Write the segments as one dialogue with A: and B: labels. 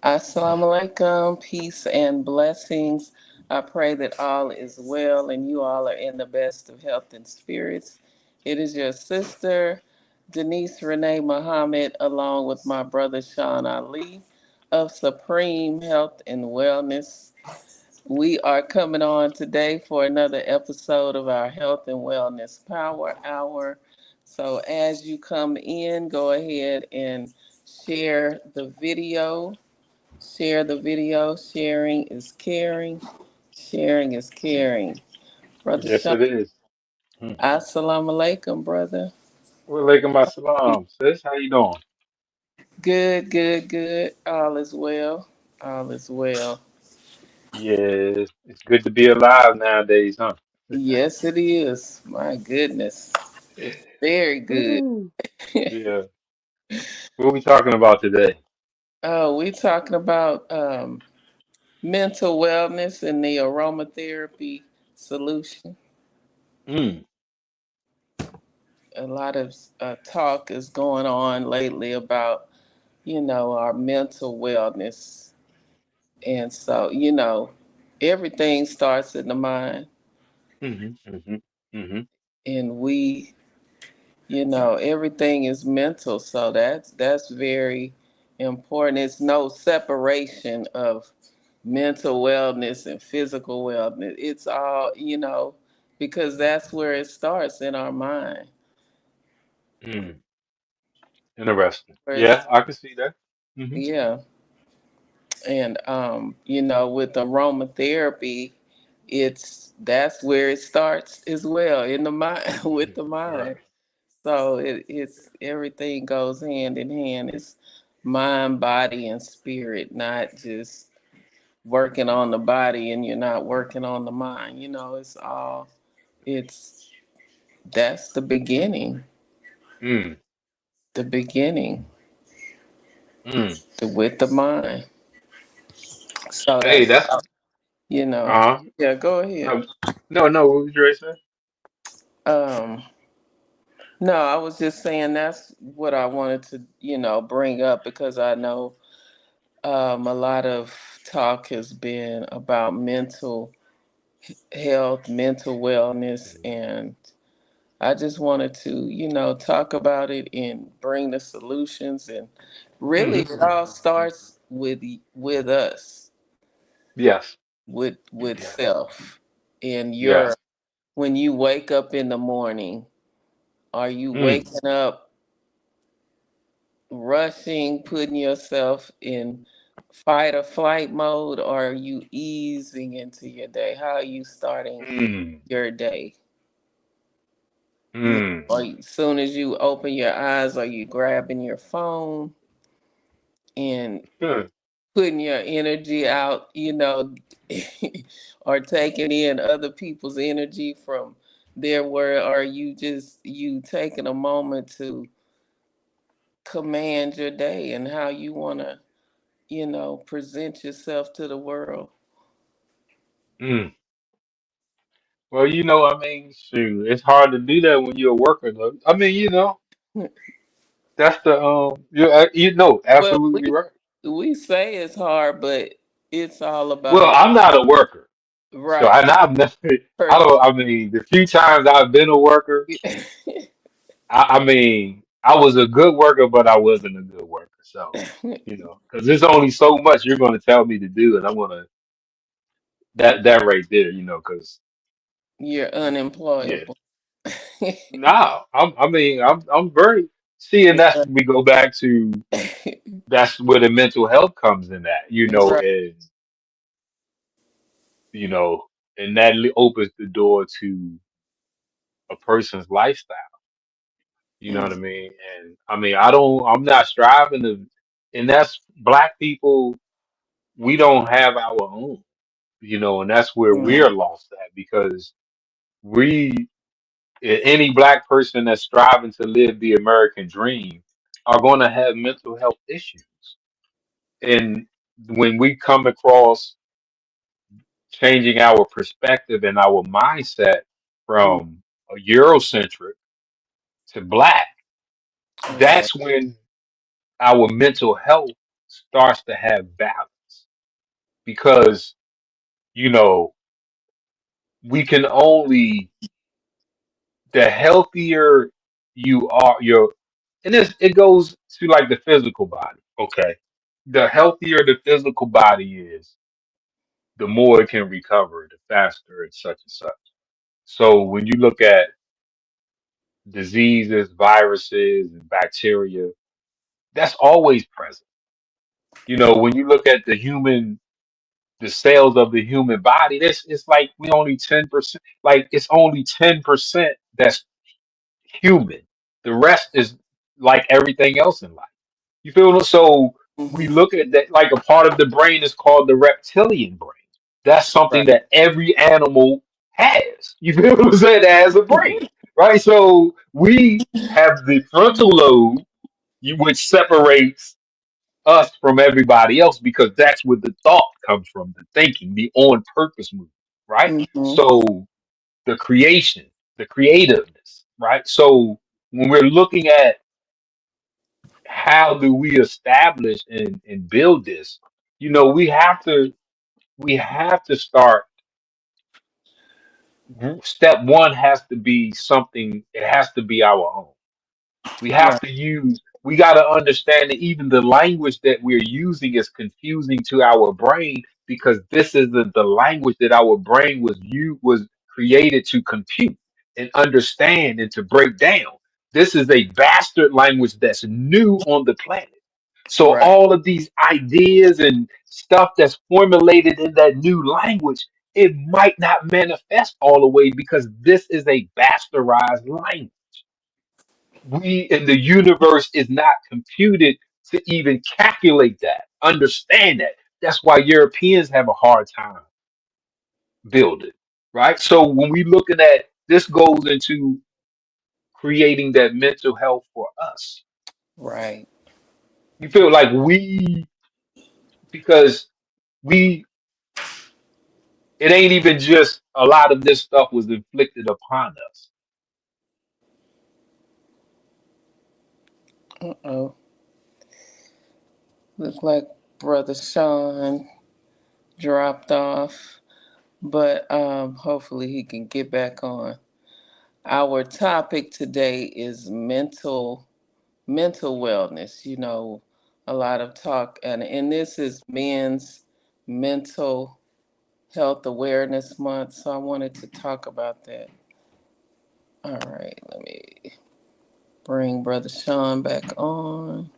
A: Assalamu alaikum, peace and blessings. I pray that all is well and you all are in the best of health and spirits. It is your sister, Denise Renee Muhammad, along with my brother Sean Ali of Supreme Health and Wellness. We are coming on today for another episode of our Health and Wellness Power Hour. So, as you come in, go ahead and share the video. Share the video. Sharing is caring. Sharing is caring. Brother
B: Yes,
A: Sean,
B: it is. Hmm.
A: assalamu alaikum, brother.
B: Walaikum assalam. Sis, how you doing?
A: Good, good, good. All is well. All is well.
B: Yeah, it's good to be alive nowadays, huh?
A: Yes, it is. My goodness. Very good.
B: Woo. Yeah. What we talking about today?
A: Oh, we talking about mental wellness and the aromatherapy solution.
B: Mm.
A: A lot of talk is going on lately about, our mental wellness. And so, everything starts in the mind.
B: Mm-hmm. Mm-hmm. Mm-hmm.
A: And everything is mental. So that's very important. It's no separation of mental wellness and physical wellness. It's all, because that's where it starts in our mind.
B: Mm. Interesting.
A: Whereas,
B: Yeah, I can see that. Mm-hmm.
A: yeah. And with aromatherapy, it's that's where it starts as well in the mind with the mind.
B: Right.
A: So it's everything goes hand in hand. It's mind, body, and spirit, not just working on the body and you're not working on the mind. It's that's
B: Mm.
A: the beginning
B: Mm.
A: with the mind. So
B: Hey,
A: that's
B: that's
A: you know,
B: uh
A: yeah. Go ahead.
B: no, no. What was you ready to say?
A: Um, no, I was just saying that's what I wanted to bring up because I know a lot of talk has been about mental health, mental wellness, and I just wanted to, talk about it and bring the solutions. And really,
B: Mm-hmm.
A: it all starts with us,
B: Yes.
A: with
B: Yes.
A: self. And
B: Yes.
A: when you wake up in the morning, are you
B: Mm.
A: waking up rushing, putting yourself in fight or flight mode, or are you easing into your day? How are you starting
B: Mm.
A: your day?
B: Mm.
A: As soon as you open your eyes, are you grabbing your phone and
B: Mm.
A: putting your energy out, or taking in other people's energy from their word? Or are you just you taking a moment to command your day and how you want to, present yourself to the world?
B: Mm. Well, I mean, shoot, it's hard to do that when you're a worker, though. I mean, that's the
A: Well,
B: absolutely right.
A: we say it's hard, but it's all
B: Well,
A: about
B: I'm not a worker, so
A: right
B: I've never. I
A: person.
B: don't. I mean, the few times I've been a worker, I mean, I was a good worker, but I wasn't a good worker. So, because there's only so much you're going to tell me to do, and I'm gonna that right there, because
A: You're
B: yeah,
A: unemployable.
B: no, I'm very. See, and that's we go back to that's where the mental health comes in at,
A: Right.
B: you know, and that opens the door to a person's lifestyle. You know what I
A: Mm,
B: mean? And I mean, I'm not striving to, and that's black people. We don't have our own, and that's where
A: mm,
B: we're lost at because we, any black person that's striving to live the American dream, are going to have mental health issues. And when we come across changing our perspective and our mindset
A: mm.
B: from a Eurocentric to black,
A: Right.
B: that's when our mental health starts to have balance because, you know, we can only, the healthier you are, and it goes to like the physical body. Okay. The healthier the physical body is, the more it can recover, the faster and such and such. So when you look at diseases, viruses, and bacteria, that's always present. You know, when you look at the cells of the human body, this it's like we only 10%, like it's only 10% that's human. The rest is like everything else in life. You feel me? So we
A: Hmm.
B: look at that like a part of the brain is called the reptilian brain. That's something
A: Right.
B: that every animal has. You feel what I'm saying? That has a brain, right? So we have the frontal lobe, which separates us from everybody else because that's where the thought comes from, the thinking, the on purpose movement, right?
A: Hmm.
B: So the creation, the creativeness, right? So when we're looking at how do we establish and build this, you know, we have to start. Step one has to be something, it has to be our own. We have
A: Right.
B: to use, we got to understand that even the language that we're using is confusing to our brain because this isn't the language that our brain was created to compute and understand and to break down. This is a bastard language that's new on the planet. So
A: Right.
B: all of these ideas and stuff that's formulated in that new language, it might not manifest all the way because this is a bastardized language. We in the universe is not computed to even calculate that, understand that. That's why Europeans have a hard time building, right? So when we looking at this goes into creating that mental health for us.
A: Right.
B: You feel like we because we it ain't even just a lot of this stuff was inflicted upon us.
A: Uh-oh. Look like Brother Sean dropped off, but hopefully he can get back on. Our topic today is mental wellness. You know, a lot of talk, and this is Men's Mental Health Awareness Month, so I wanted to talk about that. All right, let me bring Brother Sean back on.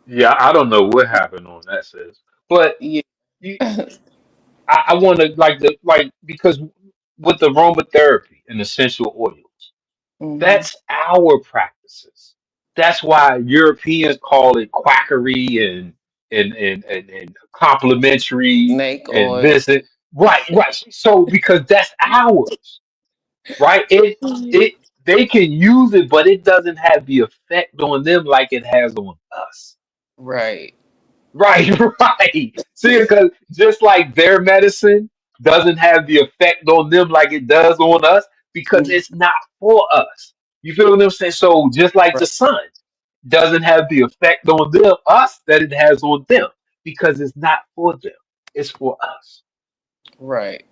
B: Yeah, I don't know what happened on that, sis. But
A: Yeah.
B: you, I want to like because with aromatherapy and essential oils,
A: Hmm.
B: that's our practices. That's why Europeans call it quackery and complimentary
A: Snake
B: and
A: oil.
B: this and right, right. So because that's ours, right? It they can use it, but it doesn't have the effect on them like it has on us.
A: Right.
B: Right, right. See, because just like their medicine doesn't have the effect on them like it does on us, because
A: Mhm.
B: it's not for us. You feel what I'm saying? So just like
A: Right.
B: the sun doesn't have the effect on them, us that it has on them, because it's not for them. It's for us.
A: Right.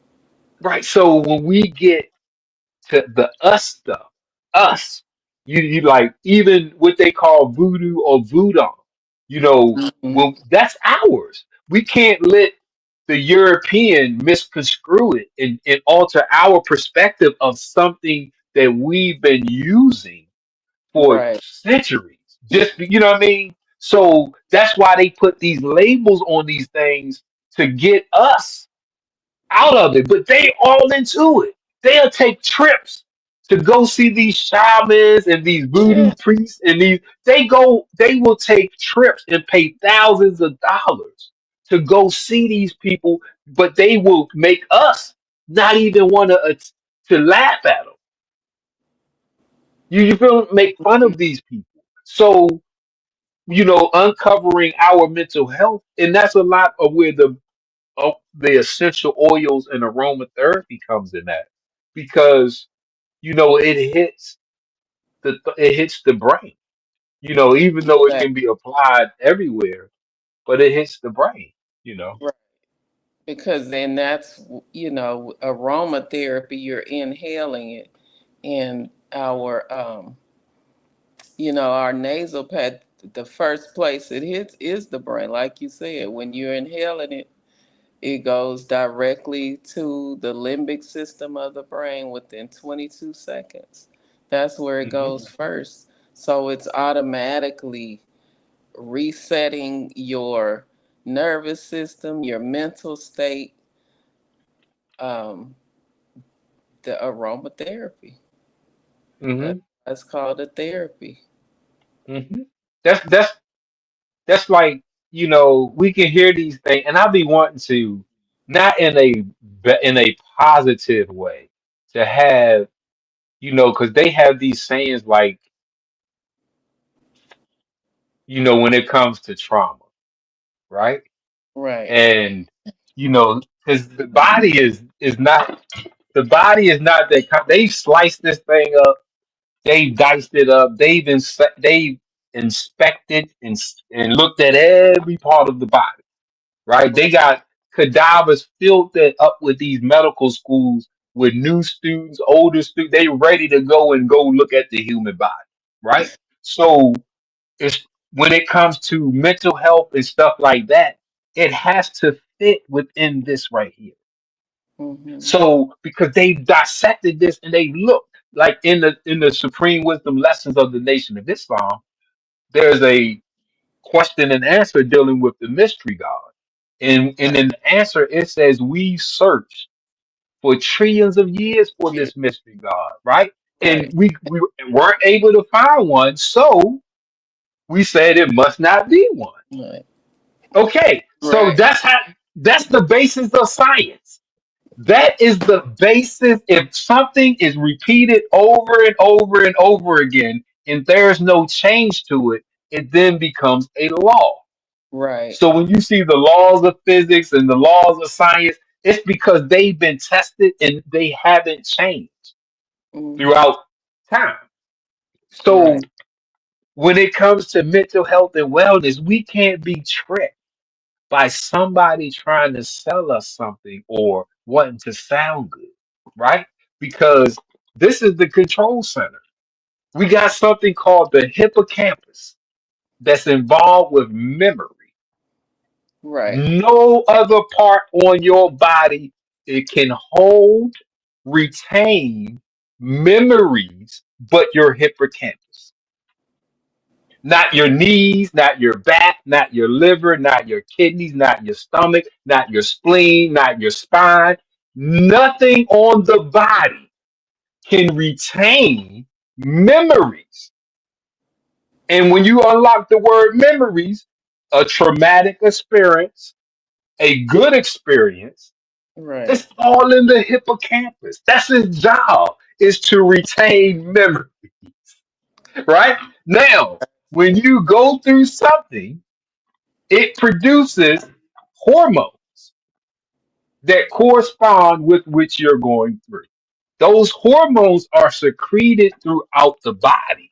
B: Right. So when we get to the us stuff. Us. You like even what they call voodoo or voodoo. You know,
A: Hmm.
B: well, that's ours. We can't let the European misconstrue it and alter our perspective of something that we've been using for
A: Right.
B: centuries. Just you know what I mean? So that's why they put these labels on these things to get us out of it, but they all into it. They'll take trips to go see these shamans and these voodoo
A: Yeah.
B: priests and they will take trips and pay thousands of dollars to go see these people, but they will make us not even want to laugh at them. You feel make fun of these people. So, uncovering our mental health, and that's a lot of where the essential oils and aromatherapy comes in that because it hits the brain, even though it
A: Exactly.
B: can be applied everywhere, but it hits the brain, you know.
A: Right. Because then that's, aromatherapy, you're inhaling it. And our nasal pad, the first place it hits is the brain. Like you said, when you're inhaling it, it goes directly to the limbic system of the brain within 22 seconds. That's where it
B: Hmm.
A: goes first. So it's automatically resetting your nervous system, your mental state, um, the aromatherapy.
B: Hmm.
A: That's called a therapy.
B: Hmm. That's that's like, we can hear these things, and I'll be wanting to, not in a positive way, to have, because they have these sayings like, when it comes to trauma, right?
A: Right,
B: And because the body is not that they've sliced this thing up, they've diced it up, they've inspected and looked at every part of the body, right? They got cadavers filled that up with these medical schools with new students, older students. They ready to go look at the human body, right? So it's when it comes to mental health and stuff like that, it has to fit within this right here.
A: mm-hmm.
B: So because they've dissected this and they look like in the supreme wisdom lessons of the Nation of Islam, there's a question and answer dealing with the mystery God. And
A: Right,
B: in the answer, it says we searched for trillions of years for
A: yeah,
B: this mystery God, right? And
A: right,
B: we weren't able to find one, so we said it must not be one.
A: right,
B: Okay, so
A: right,
B: that's the basis of science. That is the basis. If something is repeated over and over and over again, and there's no change to it, it then becomes a law.
A: right,
B: So when you see the laws of physics and the laws of science, it's because they've been tested and they haven't changed
A: mm-hmm.
B: throughout time. So
A: Right,
B: when it comes to mental health and wellness, we can't be tricked by somebody trying to sell us something or wanting to sound good, right? Because this is the control center. We got something called the hippocampus that's involved with memory.
A: right,
B: No other part on your body it can hold, retain memories but your hippocampus. Not your knees, not your back, not your liver, not your kidneys, not your stomach, not your spleen, not your spine. Nothing on the body can retain memories. And when you unlock the word memories, a traumatic experience, a good experience,
A: right,
B: it's all in the hippocampus. That's his job, is to retain memory, right? Now, when you go through something, it produces hormones that correspond with which you're going through. Those hormones are secreted throughout the body.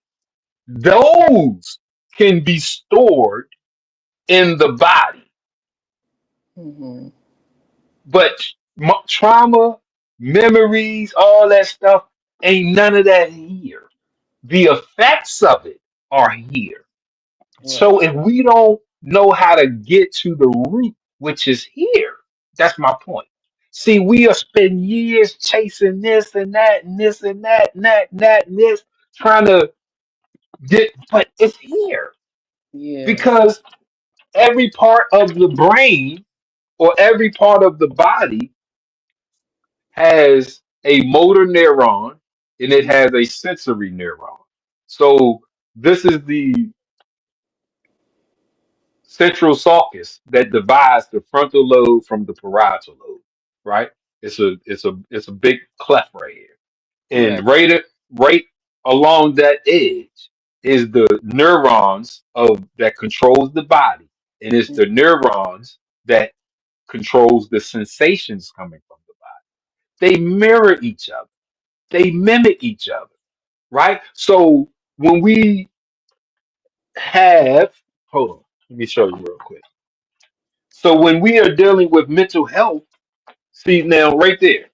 B: Those can be stored in the body.
A: mm-hmm.
B: But trauma, memories, all that stuff, ain't none of that here. The effects of it are here. So
A: Right,
B: if we don't know how to get to the root, which is here, that's my point. See, we have spent years chasing this and that and this and that and that and that and this, trying to get, but it's here
A: yes,
B: because every part of the brain or every part of the body has a motor neuron and it has a sensory neuron. So this is the central sulcus that divides the frontal lobe from the parietal lobe, right? It's a big cleft right here.
A: right,
B: And right along that edge is the neurons of that controls the body. And it's the neurons that controls the sensations coming from the body. They mirror each other. They mimic each other, right? So when we have, hold on, let me show you real quick. So when we are dealing with mental health, see now right there.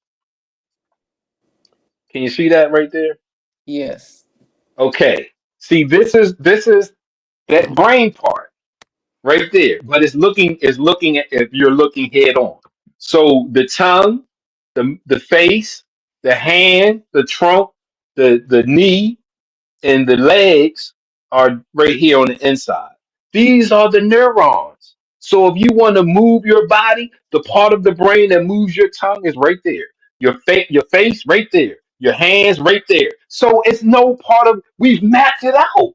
B: Can you see that right there?
A: Yes.
B: Okay. See, this is that brain part right there. But it's looking at if you're looking head on. So the tongue, the face, the hand, the trunk, the knee, and the legs are right here on the inside. These are the neurons. So if you want to move your body, the part of the brain that moves your tongue is right there. Your face right there. Your hands right there. So it's no part of we've mapped it out.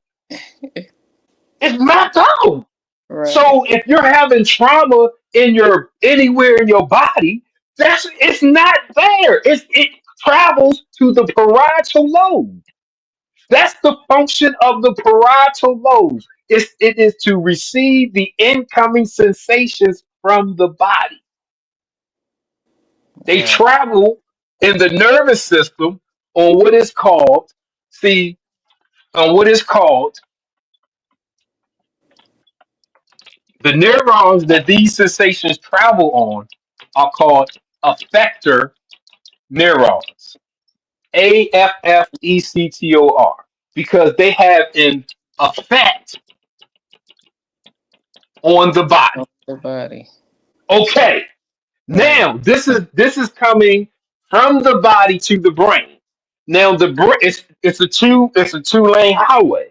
B: It's mapped out.
A: Right.
B: So if you're having trauma in your anywhere in your body, that's it's not there. It travels to the parietal lobe. That's the function of the parietal lobes. It is to receive the incoming sensations from the body. They
A: Right.
B: travel in the nervous system on what is called, see, on what is called the neurons that these sensations travel on are called effector neurons. AFFECTOR. Because they have an effect on the
A: On
B: body.
A: the body.
B: Okay.
A: Right.
B: Now, this is coming from the body to the brain. Now, the brain it's a two lane highway.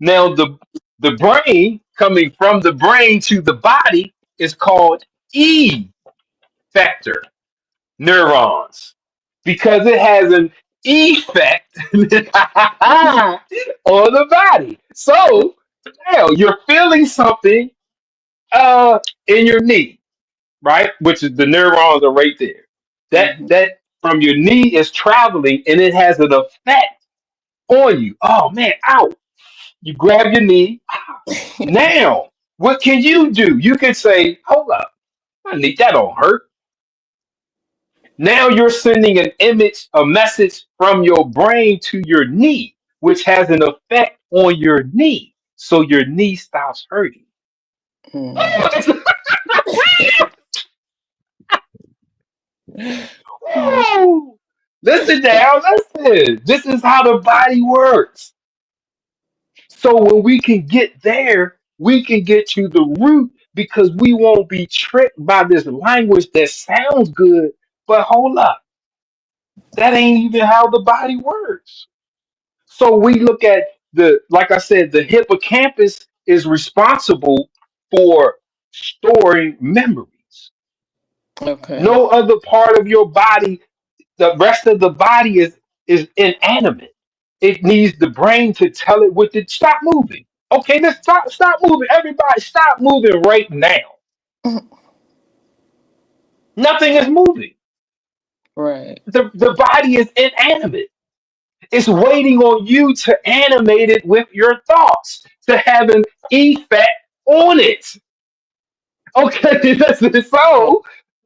B: Now, the brain coming from the brain to the body is called effector neurons because it has an effect on the body. So, now you're feeling something in your knee, right? Which is the neurons are right there.
A: Hmm.
B: That from your knee is traveling and it has an effect on you. Oh man, ow. You grab your knee. Now, what can you do? You can say, hold up, my knee, that don't hurt. Now you're sending an image, a message from your brain to your knee, which has an effect on your knee. So your knee stops hurting.
A: Hmm.
B: Woo! Listen now, listen. This is how the body works. So when we can get there, we can get to the root because we won't be tricked by this language that sounds good, but hold up, that ain't even how the body works. So we look at like I said, the hippocampus is responsible for storing memories.
A: Okay.
B: No other part of your body, the rest of the body is inanimate. It needs the brain to tell it what to stop moving. Okay, let's stop moving. Everybody stop moving right now. Nothing is moving.
A: Right.
B: The body is inanimate. It's waiting on you to animate it with your thoughts, to have an effect on it. Okay, listen,
A: Right.
B: so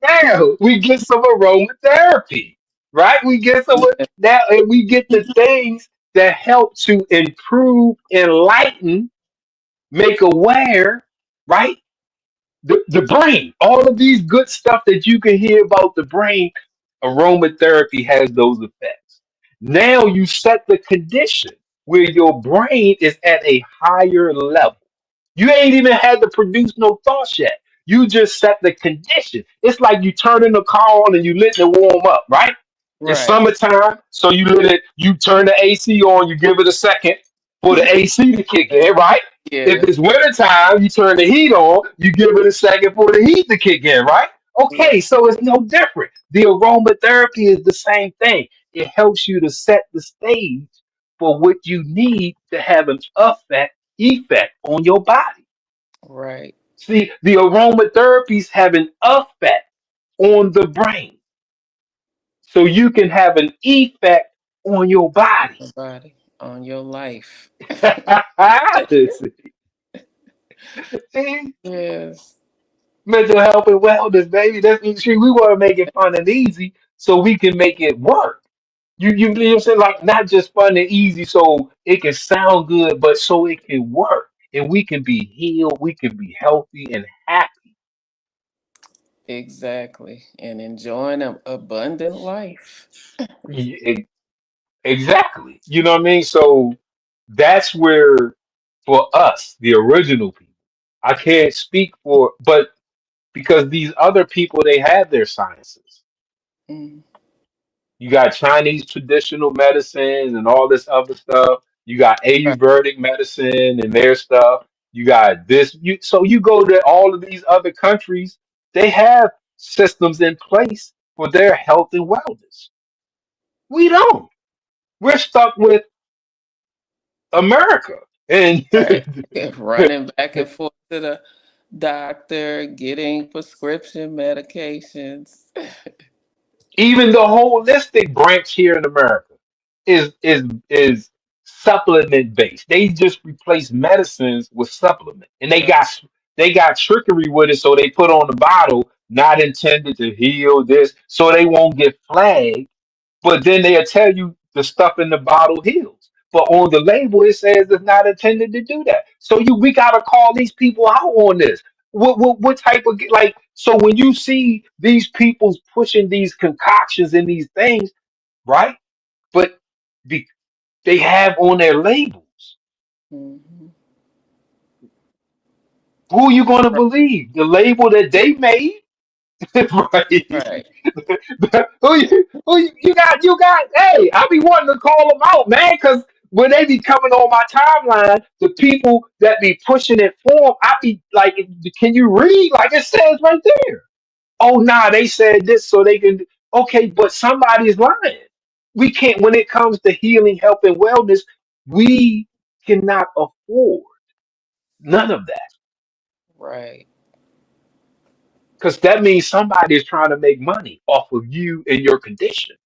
B: now we get some aromatherapy, right? We get some
A: Yeah.
B: now, and we get the things that help to improve, enlighten, make aware, right? The brain, all of these good stuff that you can hear about the brain, aromatherapy has those effects. Now you set the condition where your brain is at a higher level. You ain't even had to produce no thoughts yet. You just set the condition. It's like you turning the car on and you let it warm up, right? It's
A: Right.
B: summertime, so you turn the AC on, you give it a second for the AC to kick in, right? If
A: Yeah.
B: it's wintertime, you turn the heat on, you give it a second for the heat to kick in, right?
A: Right.
B: Okay, so it's no different. The aromatherapy is the same thing. It helps you to set the stage for what you need to have an effect on your body.
A: Right.
B: See, the aromatherapies have an effect on the brain. So you can have an effect on your body.
A: The body. On your life.
B: See,
A: Yes.
B: mental health and wellness, baby. That's see, we want to make it fun and easy so we can make it work. You know what I'm saying? Like not just fun and easy so it can sound good, but so it can work. And we can be healed, we can be healthy and happy.
A: Exactly. And enjoying an abundant life.
B: E- Exactly. You know what I mean? So that's where, for us, the original people, I can't speak for, but because these other people, they have their sciences.
A: Mm.
B: You got Chinese traditional medicines and all this other stuff. You got
A: Right.
B: Ayurvedic medicine and their stuff. You got this. So you go to all of these other countries, they have systems in place for their health and wellness. We don't. We're stuck with America. And
A: Right. Running back and forth to the doctor, getting prescription medications.
B: even the holistic branch here in America is supplement based. They just replace medicines with supplement, and
A: Right.
B: they got trickery with it. So they put on the bottle not intended to heal this, so they won't get flagged. But then they'll tell you the stuff in the bottle heals. But on the label it says it's not intended to do that. So we gotta call these people out on this. What type of like so when you see these people's pushing these concoctions and these things, right? But be, they have on their labels.
A: Hmm.
B: Who are you gonna believe? The label that they made, right?
A: Right.
B: You got, hey, I be wanting to call them out, man, because when they be coming on my timeline, the people that be pushing it for 'em, I be like, can you read? Like it says right there. Oh, nah, they said this so they can, okay, but somebody is lying. We can't, when it comes to healing, health, and wellness, we cannot afford none of that
A: Right.
B: because that means somebody is trying to make money off of you and your condition,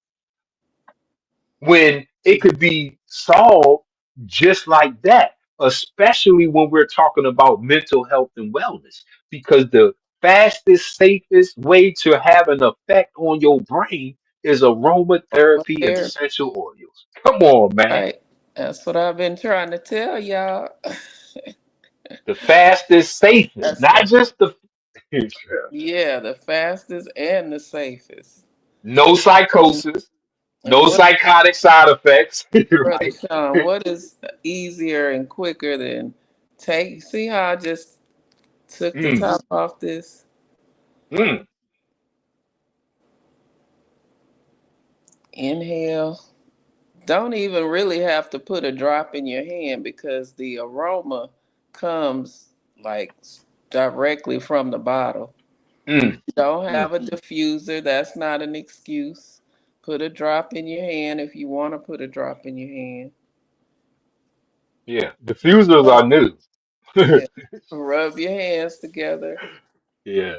B: when it could be solved just like that, especially when we're talking about mental health and wellness, because the fastest, safest way to have an effect on your brain is
A: Over
B: aromatherapy and
A: there.
B: essential oils. Come on, man.
A: Right. That's what I've been trying to tell y'all.
B: The fastest, safest,
A: That's
B: not just the
A: yeah, the fastest and the safest.
B: no
A: And,
B: psychosis,
A: and
B: no
A: what,
B: psychotic side effects,
A: Brother
B: right?
A: Sean, what is easier and quicker than take? See how I just took the
B: Mm,
A: top off this?
B: mm,
A: Inhale. Don't even really have to put a drop in your hand because the aroma comes like directly from the bottle. If
B: mm,
A: you don't
B: mm.
A: have a diffuser, that's not an excuse. Put a drop in your hand if you want to put a drop in your hand.
B: Yeah, diffusers
A: Uh,
B: are new.
A: yeah. Rub your hands together.
B: Yeah,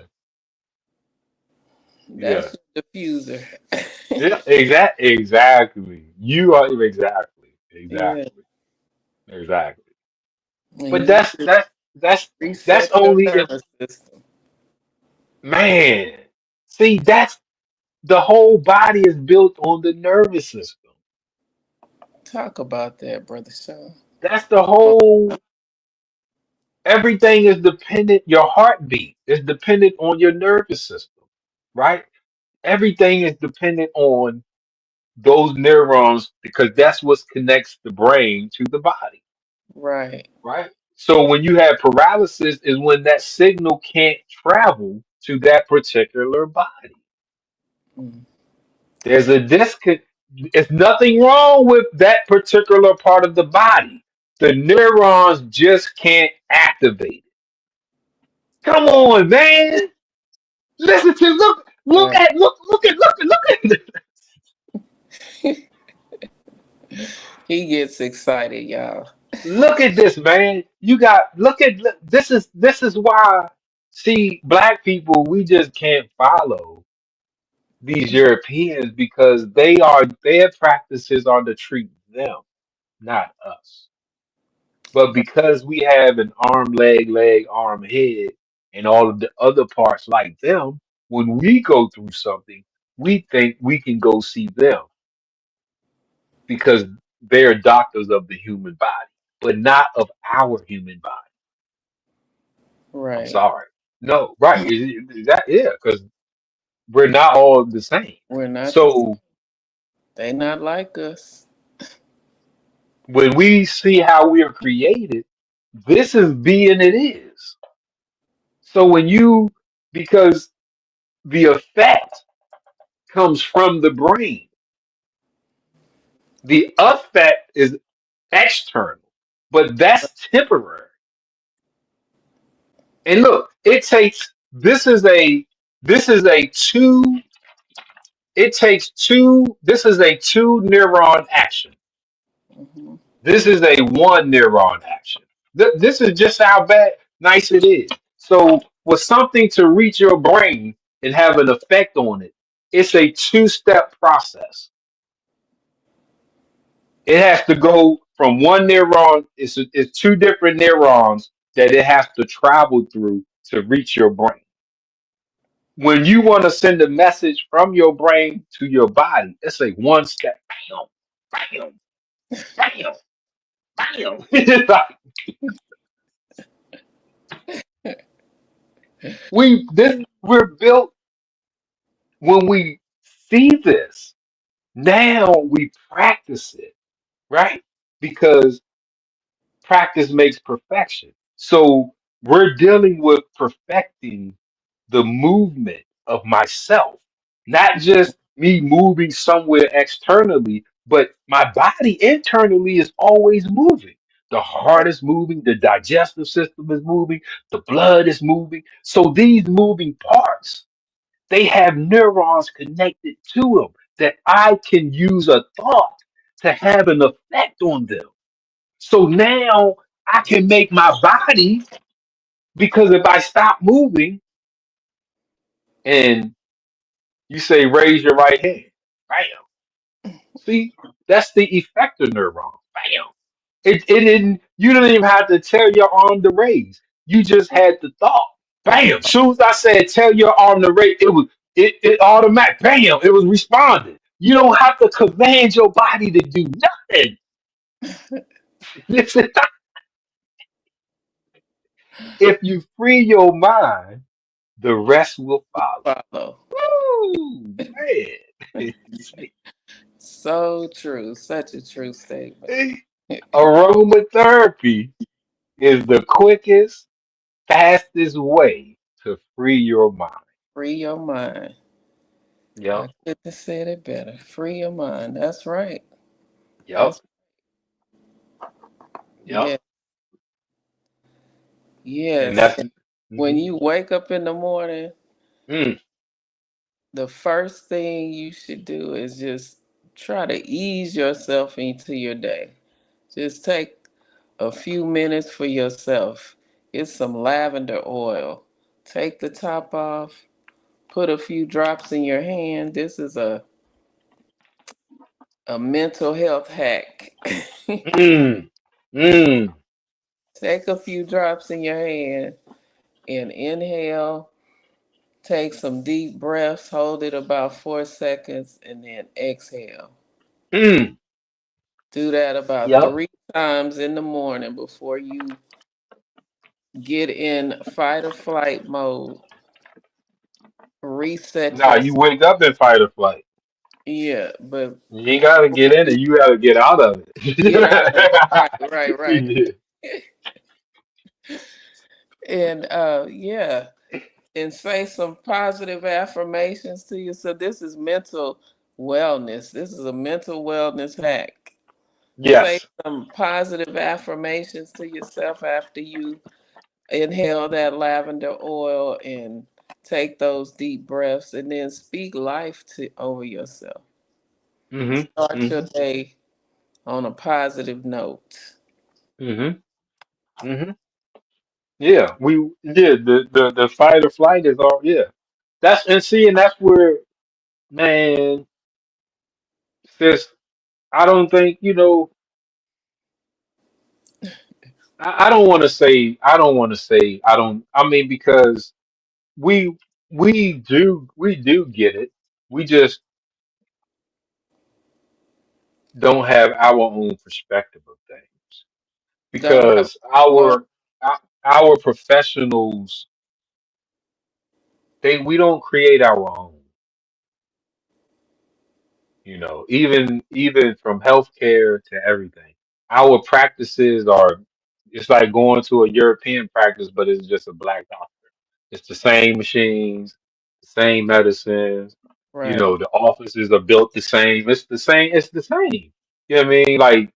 B: yeah,
A: That's your diffuser.
B: yeah. Exactly. You are
A: Yeah.
B: exactly. But
A: And you just
B: that's
A: reset your
B: only if,
A: nervous system.
B: man. See, that's the whole body is built on the nervous system.
A: Talk about that, Brother Sean.
B: That's the whole. Everything is dependent. Your heartbeat is dependent on your nervous system, right? Everything is dependent on those neurons because that's what connects the brain to the body,
A: Right.
B: right? So when you have paralysis is when that signal can't travel to that particular body.
A: Mm.
B: There's a disconnect. It's nothing wrong with that particular part of the body. The neurons just can't activate it. Come on, man. Listen to
A: Right.
B: look at
A: He gets excited, y'all.
B: look at this, man. You got this is why, see, black people, we just can't follow these Europeans because their practices are to treat them, not us. But
A: Right.
B: because we have an arm, leg, arm, head, and all of the other parts like them, when we go through something, we think we can go see them because they're doctors of the human body, but not of our human body. I'm
A: Right.
B: sorry. No, right. Is that, yeah, because we're not all the same.
A: We're not the
B: So
A: they not like us.
B: when we see how we are created, this is being it is. So when you, because the effect comes from the brain, the effect is external, but that's temporary. And look, it takes, this is a two, it takes two, this is a two neuron action.
A: Hmm.
B: This is a one neuron action. This is just how bad nice it is. So for something to reach your brain and have an effect on it, it's a two-step process. It has to go from one neuron, it's two different neurons that it has to travel through to reach your brain. When you want to send a message from your brain to your body, it's a one step. Bam, bam, bam, bam. It's like we're built when we see this. Now we practice it, right? Because practice makes perfection. So we're dealing with perfecting the movement of myself, not just me moving somewhere externally, but my body internally is always moving. The heart is moving, the digestive system is moving, the blood is moving. So these moving parts, they have neurons connected to them that I can use a thought to have an effect on them. So now I can make my body, because if I stop moving and you say raise your right hand, bam. See, that's the effector neuron. Bam. It didn't, you didn't even have to tell your arm to raise. You just had the thought. Bam. Soon as I said tell your arm to raise, it automatic. Bam. It was responding. You don't have to command your body to do nothing. Listen, if you free your mind, the rest will follow.
A: Follow.
B: Woo, man.
A: So true. Such a true statement.
B: Aromatherapy is the quickest, fastest way to free your mind.
A: Free your mind.
B: Yep,
A: I couldn't have said it better. Free your mind. That's right.
B: yep,
A: That's
B: yep.
A: yeah.
B: And
A: Yes.
B: that's
A: When
B: hmm
A: you wake up in the morning,
B: mm,
A: the first thing you should do is just try to ease yourself into your day. Just take a few minutes for yourself. Get some lavender oil. Take the top off. Put a few drops in your hand. This is a mental health hack.
B: mm, mm,
A: Take a few drops in your hand and inhale. Take some deep breaths. Hold it about 4 seconds and then exhale.
B: mm.
A: Do that about
B: Yep.
A: 3 times in the morning before you get in fight or flight mode. Reset
B: Now you
A: yourself.
B: wake up in fight or flight.
A: Yeah, but
B: You ain't gotta get in it, you gotta get out of
A: get out of it. Right, right, right.
B: it.
A: And yeah, and say some positive affirmations to you. So this is mental wellness. This is a mental wellness hack. Say
B: Yes.
A: some positive affirmations to yourself after you inhale that lavender oil and take those deep breaths and then speak life to over yourself.
B: hmm
A: Start your
B: hmm
A: day on a positive note.
B: hmm hmm Yeah, the fight or flight is all, yeah. That's, and see, and that's where, man, sis, I don't think, I don't want to say, I mean, because we we do get it. We just don't have our own perspective of things,
A: Don't have
B: because
A: one.
B: our professionals, we don't create our own. Even from healthcare to everything. Our practices are it's like going to a European practice, but it's just a black doctor. It's the same machines, the same medicines.
A: Right.
B: The offices are built the same. It's the same. It's the same. You know what I mean? Like,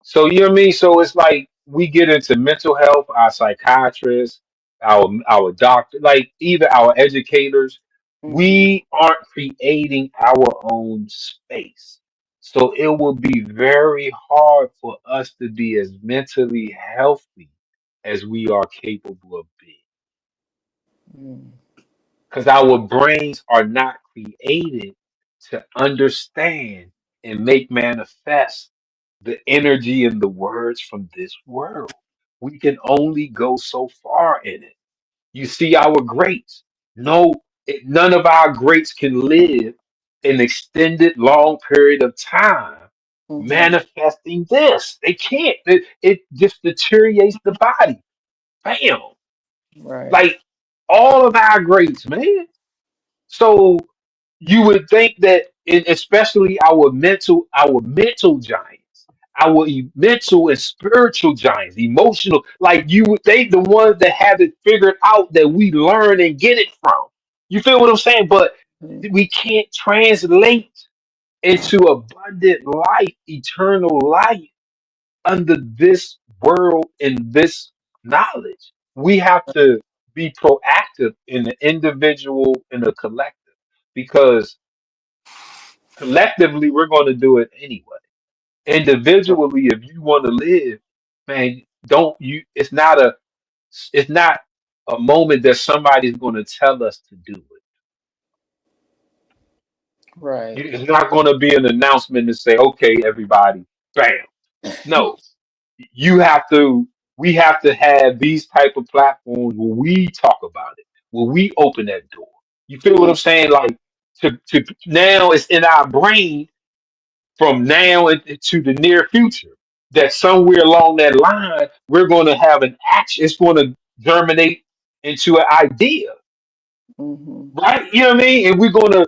B: so you know what I mean? So it's like we get into mental health, our psychiatrists, our doctor, like even our educators,
A: Mm-hmm.
B: we aren't creating our own space. So it will be very hard for us to be as mentally healthy as we are capable of being.
A: Mm.
B: Because our brains are not created to understand and make manifest the energy and the words from this world. We can only go so far in it. You see our greats. No, none of our greats can live an extended long period of time
A: Mm-hmm.
B: manifesting this. They can't. It just deteriorates the body. Bam.
A: Right.
B: Like all of our greats, man. So you would think that, especially our mental giants, mental and spiritual giants, emotional, like they the ones that have it figured out that we learn and get it from. You feel what I'm saying? But
A: Mm-hmm.
B: we can't translate into abundant life, eternal life under this world and this knowledge. We have to be proactive in the individual and the collective because collectively we're going to do it anyway.
A: Right.
B: Individually, if you want to live, man, don't you? It's not a moment that somebody's going to tell us to do it.
A: Right.
B: It's not going to be an announcement to say, "Okay, everybody, bam." No, you have to we have to have these type of platforms where we talk about it, where we open that door. You feel what
A: Mm.
B: I'm saying? Like to now it's in our brain from now into the near future that somewhere along that line we're going to have an action. It's going to germinate into an idea,
A: Mm-hmm.
B: right? You know what I mean? And we're going to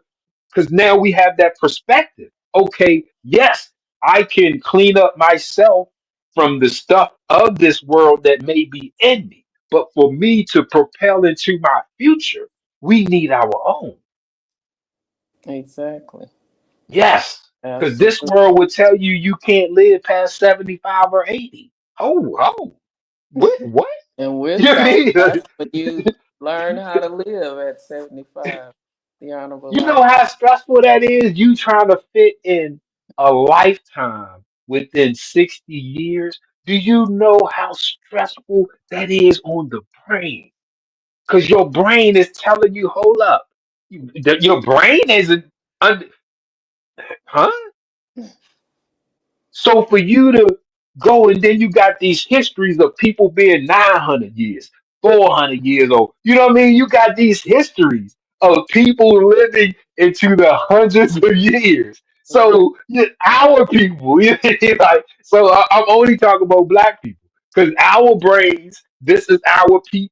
B: because now we have that perspective. Okay, yes, I can clean up myself from the stuff of this world that may be in me. But for me to propel into my future, we need our own.
A: Exactly.
B: Yes, because this
A: Absolutely.
B: world would tell you you can't live past 75 or 80. Oh, what?
A: And we're
B: You know what I
A: taught
B: mean?
A: that's when you learn how to live at 75, the honorable
B: You
A: life.
B: know how stressful that is? You trying to fit in a lifetime within 60 years? Do you know how stressful that is on the brain? Because your brain is telling you, hold up. Your brain isn't, under, huh? So for you to go and then you got these histories of people being 900 years, 400 years old. You know what I mean? You got these histories of people living into the hundreds of years.
A: Right.
B: So yeah, our people, like, so I'm only talking about black people because our brains, this is our people.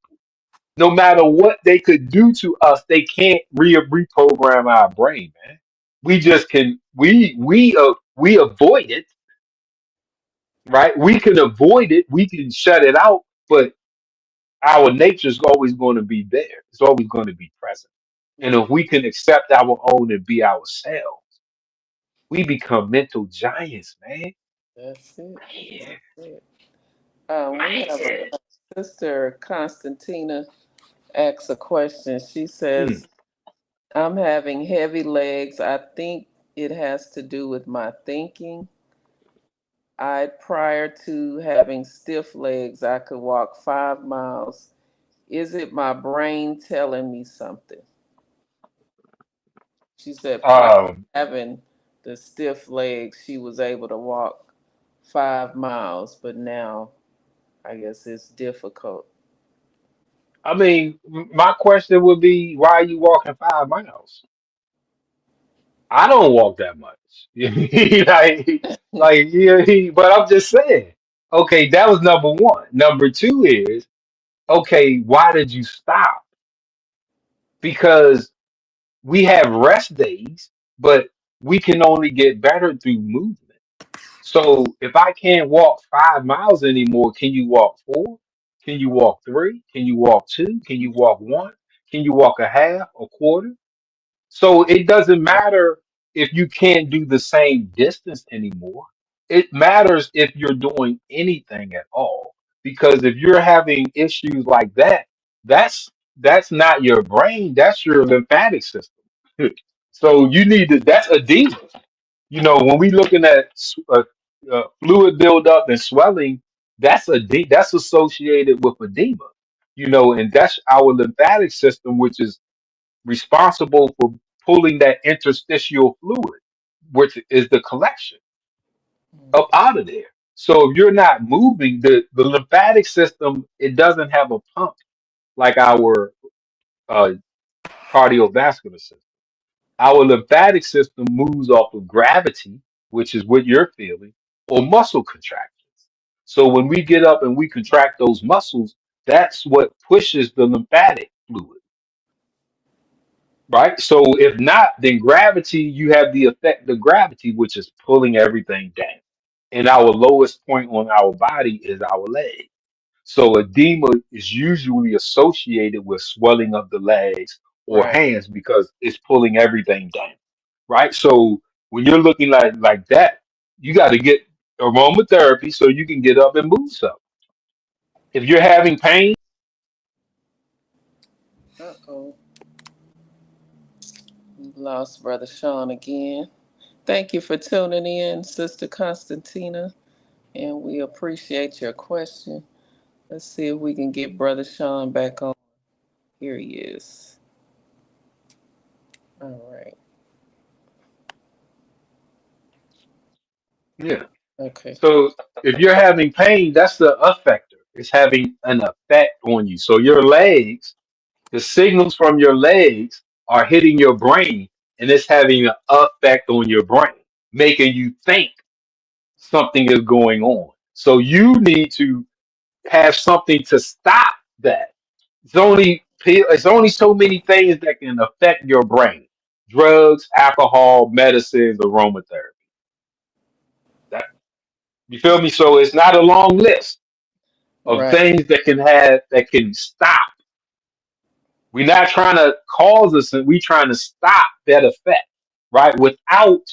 B: No matter what they could do to us, they can't reprogram our brain, man. We just can we avoid it, right? We can avoid it, we can shut it out, but our nature is always going to be there. It's always going to be present. And
A: Yeah.
B: if we can accept our own and be ourselves, we become mental giants, man.
A: That's it.
B: Man,
A: That's it. We have
B: man.
A: sister Constantina asks a question. She
B: Mm.
A: says, I'm having heavy legs. I think it has to do with my thinking. Prior to having stiff legs, I could walk 5 miles. Is it my brain telling me something? She said prior to
B: Um,
A: having the stiff legs, she was able to walk 5 miles, but now I guess it's difficult.
B: I mean, my question would be, why are you walking 5 miles? I don't walk that much. like, yeah, but I'm just saying. Okay, that was number one. Number two is, okay, why did you stop? Because we have rest days, but we can only get better through movement. So if I can't walk 5 miles anymore, can you walk four? Can you walk three? Can you walk two? Can you walk one? Can you walk a half, a quarter? So it doesn't matter if you can't do the same distance anymore. It matters if you're doing anything at all. Because if you're having issues like that, that's not your brain, that's your lymphatic system. So you need to, that's edema. When we looking at fluid buildup and swelling, that's associated with edema. And that's our lymphatic system, which is responsible for pulling that interstitial fluid, which is the collection up
A: Mhm.
B: out of there. So if you're not moving, the lymphatic system, it doesn't have a pump like our uh, cardiovascular system. Our lymphatic system moves off of gravity, which is what you're feeling, or muscle contractions. So when we get up and we contract those muscles, that's what pushes the lymphatic fluid, right? So if not, then gravity, you have the effect of gravity, which is pulling everything down. And our lowest point on our body is our leg. So edema is usually associated with swelling of the legs or
A: Right.
B: hands because it's pulling everything down, right? So when you're looking like that, you got to get aromatherapy so you can get up and move some. If you're having pain,
A: Uh-oh. We lost Brother Sean again. Thank you for tuning in, Sister Constantina, and we appreciate your question. Let's see if we can get Brother Sean back on. Here he is. All right.
B: yeah.
A: Okay.
B: So if you're having pain, that's the affector. It's having an effect on you. So your legs, the signals from your legs are hitting your brain, and it's having an effect on your brain, making you think something is going on. So you need to have something to stop that. It's only so many things that can affect your brain: drugs, alcohol, medicines, aromatherapy. That, you feel me? So it's not a long list of
A: Right.
B: things that can stop. We're not trying to cause us, and we're trying to stop that effect, right? Without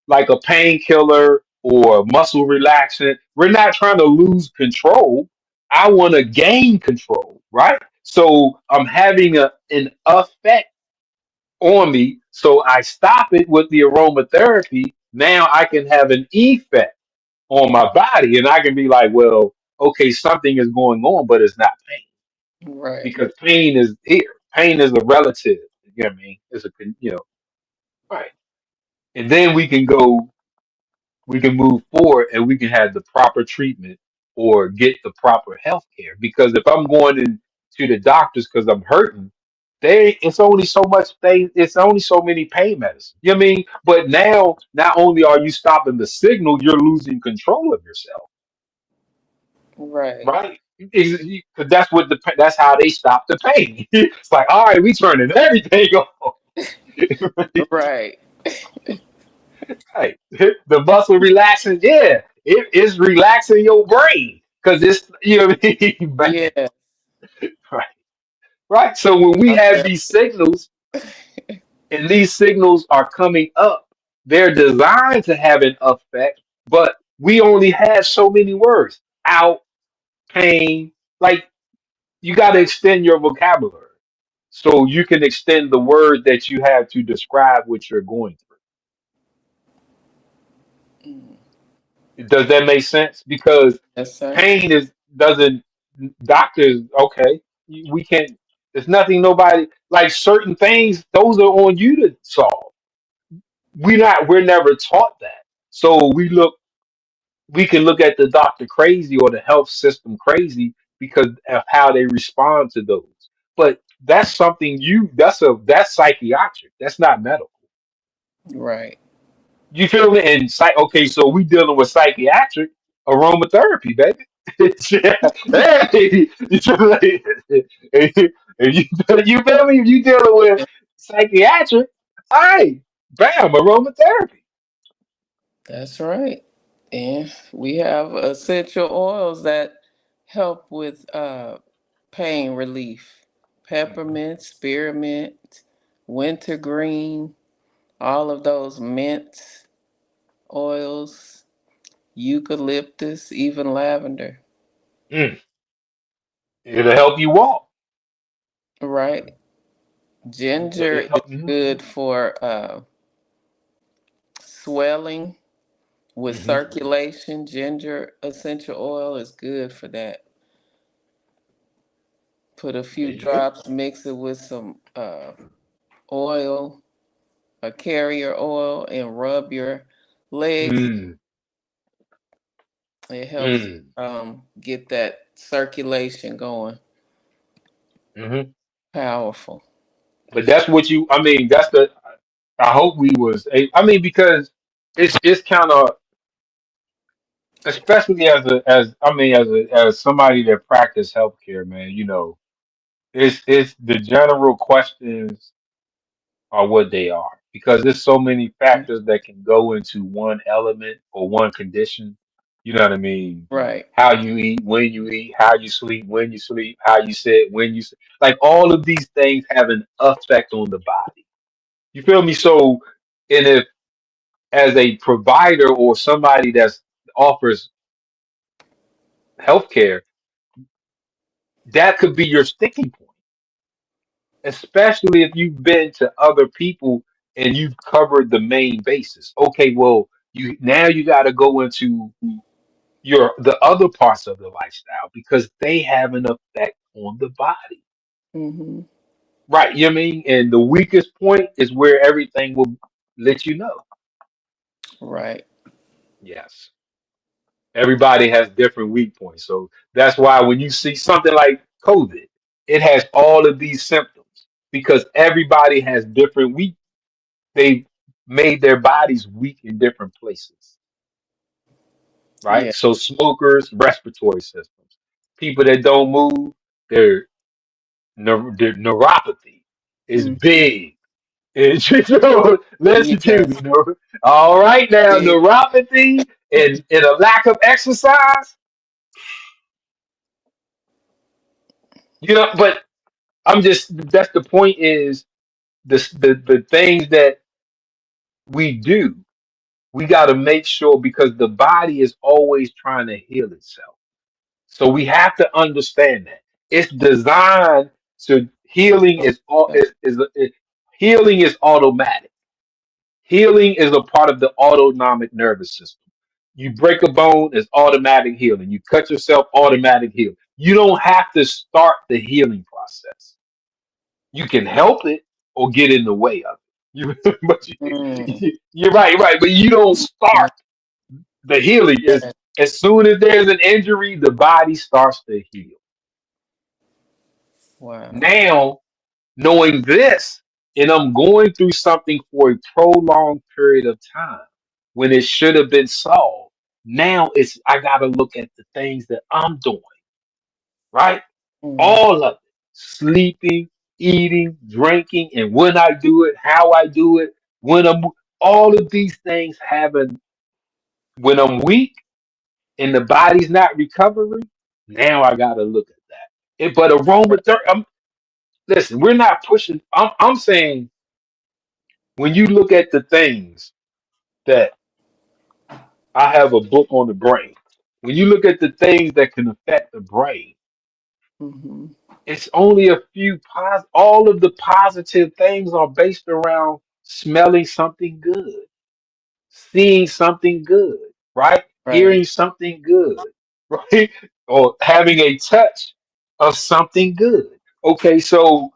B: like a painkiller or muscle relaxant. We're not trying to lose control. I want to gain control, right? So I'm having an effect on me. So I stop it with the aromatherapy. Now I can have an effect on my body, and I can be like, well, okay, something is going on, but it's not pain
A: Right.
B: because pain is here. Pain is a relative. You know what I mean? It's right. And then we can move forward and we can have the proper treatment or get the proper health care. Because if I'm going in to the doctors because I'm hurting, it's only so much it's only so many pain medicines. You know what I mean? But now not only are you stopping the signal, you're losing control of yourself.
A: Right.
B: Right? Because that's how they stop the pain. It's like, all right, we turning everything off.
A: Right.
B: Right. The muscle relaxing, yeah, it is relaxing your brain because it's what I mean.
A: Yeah.
B: Right, right. So when we
A: I
B: have
A: felt
B: these
A: it.
B: signals and these signals are coming up, they're designed to have an effect, but we only have so many words: out, pain. Like you got to extend your vocabulary so you can extend the word that you have to describe what you're going
A: Mm.
B: through. Does that make sense? Because
A: Yes, sir.
B: pain is doesn't doctors okay we can't, there's nothing nobody like certain things those are on you to solve. We're never taught that. So we can look at the doctor crazy or the health system crazy because of how they respond to those. But that's something that's psychiatric, that's not medical.
A: Right.
B: You feel me? And okay, so we dealing with psychiatric aromatherapy, baby. Yeah. Hey, you feel me? If you feel me? If you dealing with psychiatric, all right. Bam, aromatherapy.
A: That's right. And we have essential oils that help with pain relief.
B: Mhm.
A: Peppermint, spearmint, wintergreen, all of those mint oils, eucalyptus, even lavender.
B: Mm. It'll help you walk.
A: Right. Ginger
B: It
A: is
B: help,
A: good for swelling with
B: hmm
A: circulation. Ginger essential oil is good for that. Put a
B: There
A: few
B: you go.
A: drops, mix it with some oil, a carrier oil, and rub your legs.
B: Mm.
A: It helps
B: Mm.
A: get that circulation going.
B: hmm
A: Powerful.
B: But that's what you. I mean, that's the. I hope we was. I mean, because it's kind of, especially as I mean, as somebody that practice healthcare, man. You know, it's the general questions are what they are because there's so many factors that can go into one element or one condition. You know what I mean?
A: Right.
B: How you eat, when you eat, how you sleep, when you sleep, how you sit, when you sit. Like all of these things have an effect on the body. You feel me? So, and if as a provider or somebody that offers healthcare, that could be your sticking point, especially if you've been to other people and you've covered the main basis. Okay, well, you got to go into your the other parts of the lifestyle because they have an effect on the body.
A: Mm-hmm.
B: Right, you know what I mean? And the weakest point is where everything will let you know.
A: Right.
B: Yes. Everybody has different weak points. So that's why when you see something like COVID, it has all of these symptoms because everybody has different weak. They made their bodies weak in different places, right?
A: Yeah.
B: So smokers, respiratory systems, people that don't move, their, their neuropathy is
A: Mm.
B: big. It's, listen to me.
A: Yes.
B: All right now,
A: Big.
B: neuropathy and a lack of exercise, but I'm just that's the point is the things that we do, we got to make sure because the body is always trying to heal itself. So we have to understand that it's designed to healing is all healing is automatic. Healing is a part of the autonomic nervous system. You break a bone, it's automatic healing. You cut yourself, automatic healing. You don't have to start the healing process. You can help it or get in the way of it. You, but
A: Mm.
B: you're right, right. But you don't start the healing. Is
A: Yeah.
B: as soon as there's an injury, the body starts to heal.
A: Wow.
B: Now, knowing this, and I'm going through something for a prolonged period of time when it should have been solved. Now it's I got to look at the things that I'm doing, right?
A: Mm.
B: All of it. Sleeping, eating, drinking, and when I do it, how I do it, when I'm all of these things happen when I'm weak and the body's not recovering. Now I gotta look at that. But aromatherapy, listen, we're not pushing. I'm saying when you look at the things that I have a book on the brain, when you look at the things that can affect the brain,
A: Mm-hmm.
B: it's only a few all of the positive things are based around smelling something good, seeing something good, right?
A: Right.
B: Hearing something good, right? Or having a touch of something good. Okay, so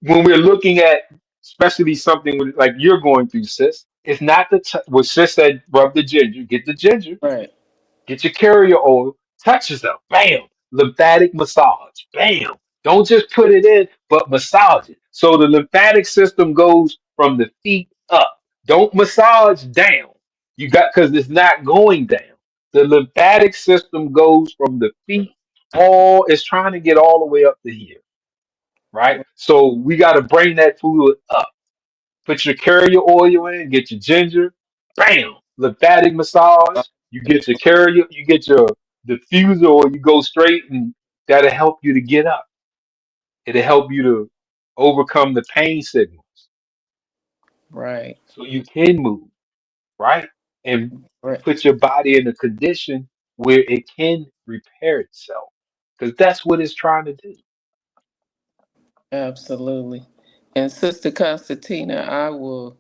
B: when we're looking at especially something like you're going through, sis, it's not what sis said, rub the ginger, get the ginger.
A: Right.
B: Get your carrier oil, touch yourself, bam, lymphatic massage, bam. Don't just put it in, but massage it. So the lymphatic system goes from the feet up. Don't massage down. You got because it's not going down. The lymphatic system goes from the feet all it's trying to get all the way up to here, right? So we got to bring that fluid up. Put your carrier oil in, get your ginger, bam, lymphatic massage. You get your carrier, you get your diffuser, or you go straight, and that'll help you to get up. It'll help you to overcome the pain signals
A: Right.
B: so you can move, right? And
A: Right.
B: put your body in a condition where it can repair itself. Because that's what it's trying to do.
A: Absolutely. And Sister Constantina, I will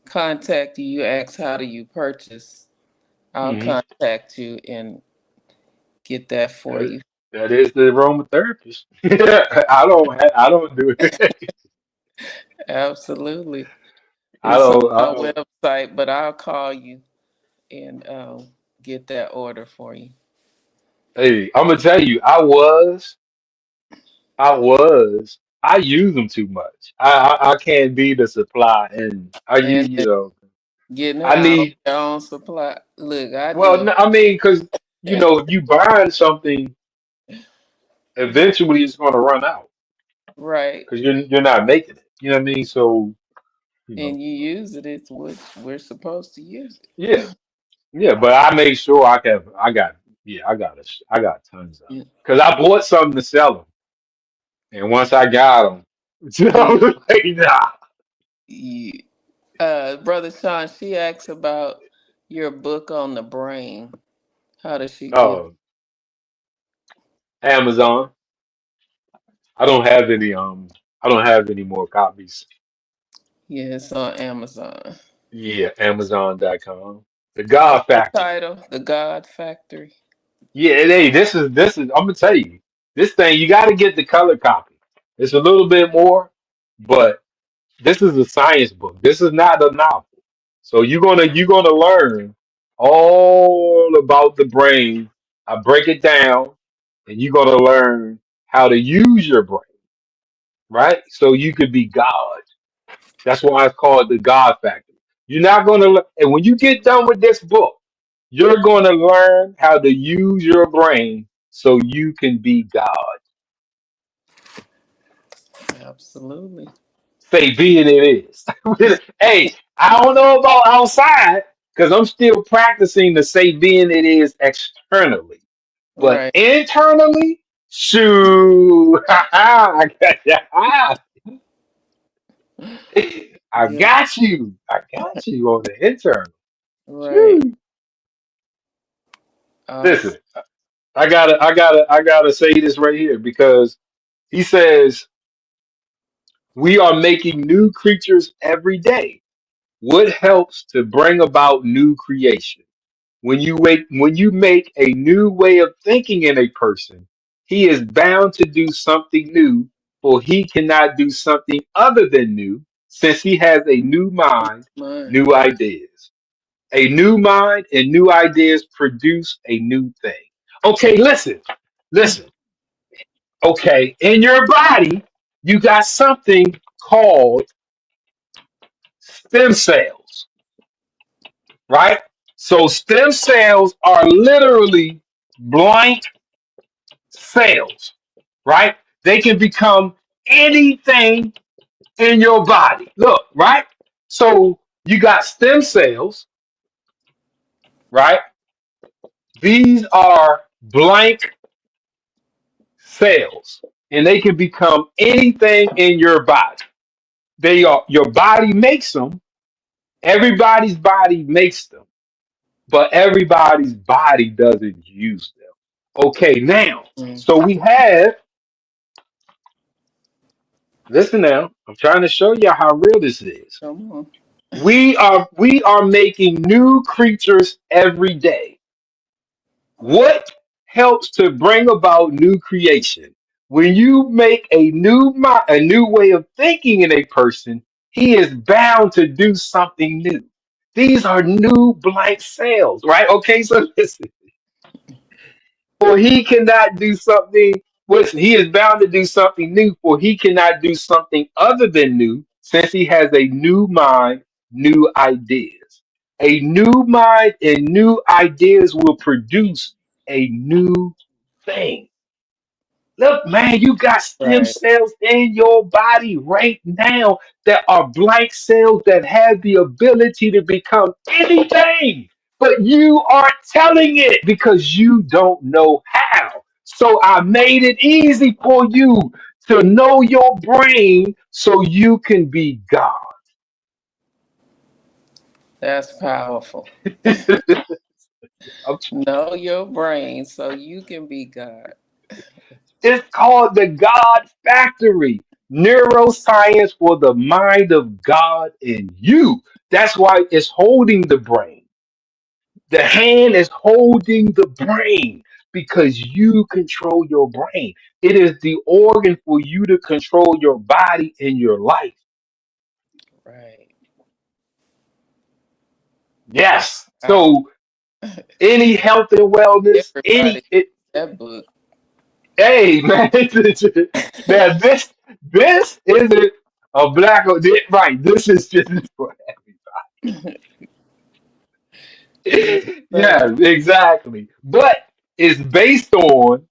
A: contact you. You ask how do you purchase. I'll
B: Hmm.
A: contact you and get that for
B: That,
A: you.
B: that is the aromatherapist. I don't do it.
A: Absolutely.
B: I
A: It's on
B: don't I
A: my
B: don't
A: website, but I'll call you and get that order for you.
B: hey, I'm gonna tell you, I use them too much. I can't be the supply, and
A: And
B: you know,
A: getting it
B: I
A: out on
B: need.
A: your own supply. Look, I
B: Well,
A: do
B: I mean, because
A: it.
B: if you buy something, eventually it's gonna run out
A: Right.
B: because you're not making it. You know what I mean? So you know,
A: And you use it, it's what we're supposed to use
B: yeah, yeah. But I make sure I can. I got tons of
A: it.
B: it because I bought something to sell them, and once I got them, I
A: Yeah.
B: was like, nah.
A: You, Brother Sean, she asked about your book on the brain. How does she get it?
B: Oh, Amazon. I don't have any. I don't have any more copies.
A: Yeah, it's on Amazon.
B: Yeah, Amazon.com. The
A: What's
B: God
A: the
B: Factory.
A: title? The God Factory.
B: Yeah, hey, this is. I'm gonna tell you, this thing you got to get the color copy. It's a little bit more, but this is a science book. This is not a novel. So you're gonna learn all about the brain. I break it down, and you're gonna learn how to use your brain, right? So you could be God. That's why it's called the God Factor. You're not going to, and when you get done with this book, you're going to learn how to use your brain so you can be God.
A: Absolutely.
B: Say, being it is. Hey, I don't know about outside because I'm still practicing to say being it is externally, but
A: Right.
B: internally, shoo, I got you. I
A: Yeah.
B: got you. I got you on the internal.
A: Right.
B: Shoo.
A: Awesome.
B: Listen. I gotta say this right here because he says we are making new creatures every day. What helps to bring about new creation? When you make a new way of thinking in a person, he is bound to do something new, for he cannot do something other than new, since he has a new mind,
A: Mine.
B: new ideas. A new mind and new ideas produce a new thing. Okay, listen. Okay, in your body, you got something called stem cells, right? So stem cells are literally blank cells, right? They can become anything in your body. Look, right? So you got stem cells, right? These are blank cells, and they can become anything in your body. They are your body makes them. Everybody's body makes them, but everybody's body doesn't use them. Okay, now,
A: Mm.
B: so we have, listen now, I'm trying to show you how real this is.
A: Come on.
B: We are making new creatures every day. What helps to bring about new creation? When you make a new way of thinking in a person, he is bound to do something new. These are new blank cells, right? Okay, so listen. For he cannot do something. Listen, he is bound to do something new, for he cannot do something other than new, since he has a new mind, new ideas. A new mind and new ideas will produce a new thing. Look, man, you got stem
A: Right.
B: cells in your body right now that are blank cells that have the ability to become anything, but you aren't telling it because you don't know how. So I made it easy for you to know your brain so you can be God.
A: That's powerful.
B: I'm
A: Know your brain so you can be God.
B: It's called the God Factory. Neuroscience for the mind of God in you. That's why it's holding the brain. The hand is holding the brain because you control your brain. It is the organ for you to control your body and your life.
A: Right.
B: Yes.
A: Wow.
B: So any health and wellness,
A: Everybody that book.
B: hey man, now this isn't a black or right. This is just for
A: Yes,
B: yeah,
A: sir.
B: exactly. But it's based on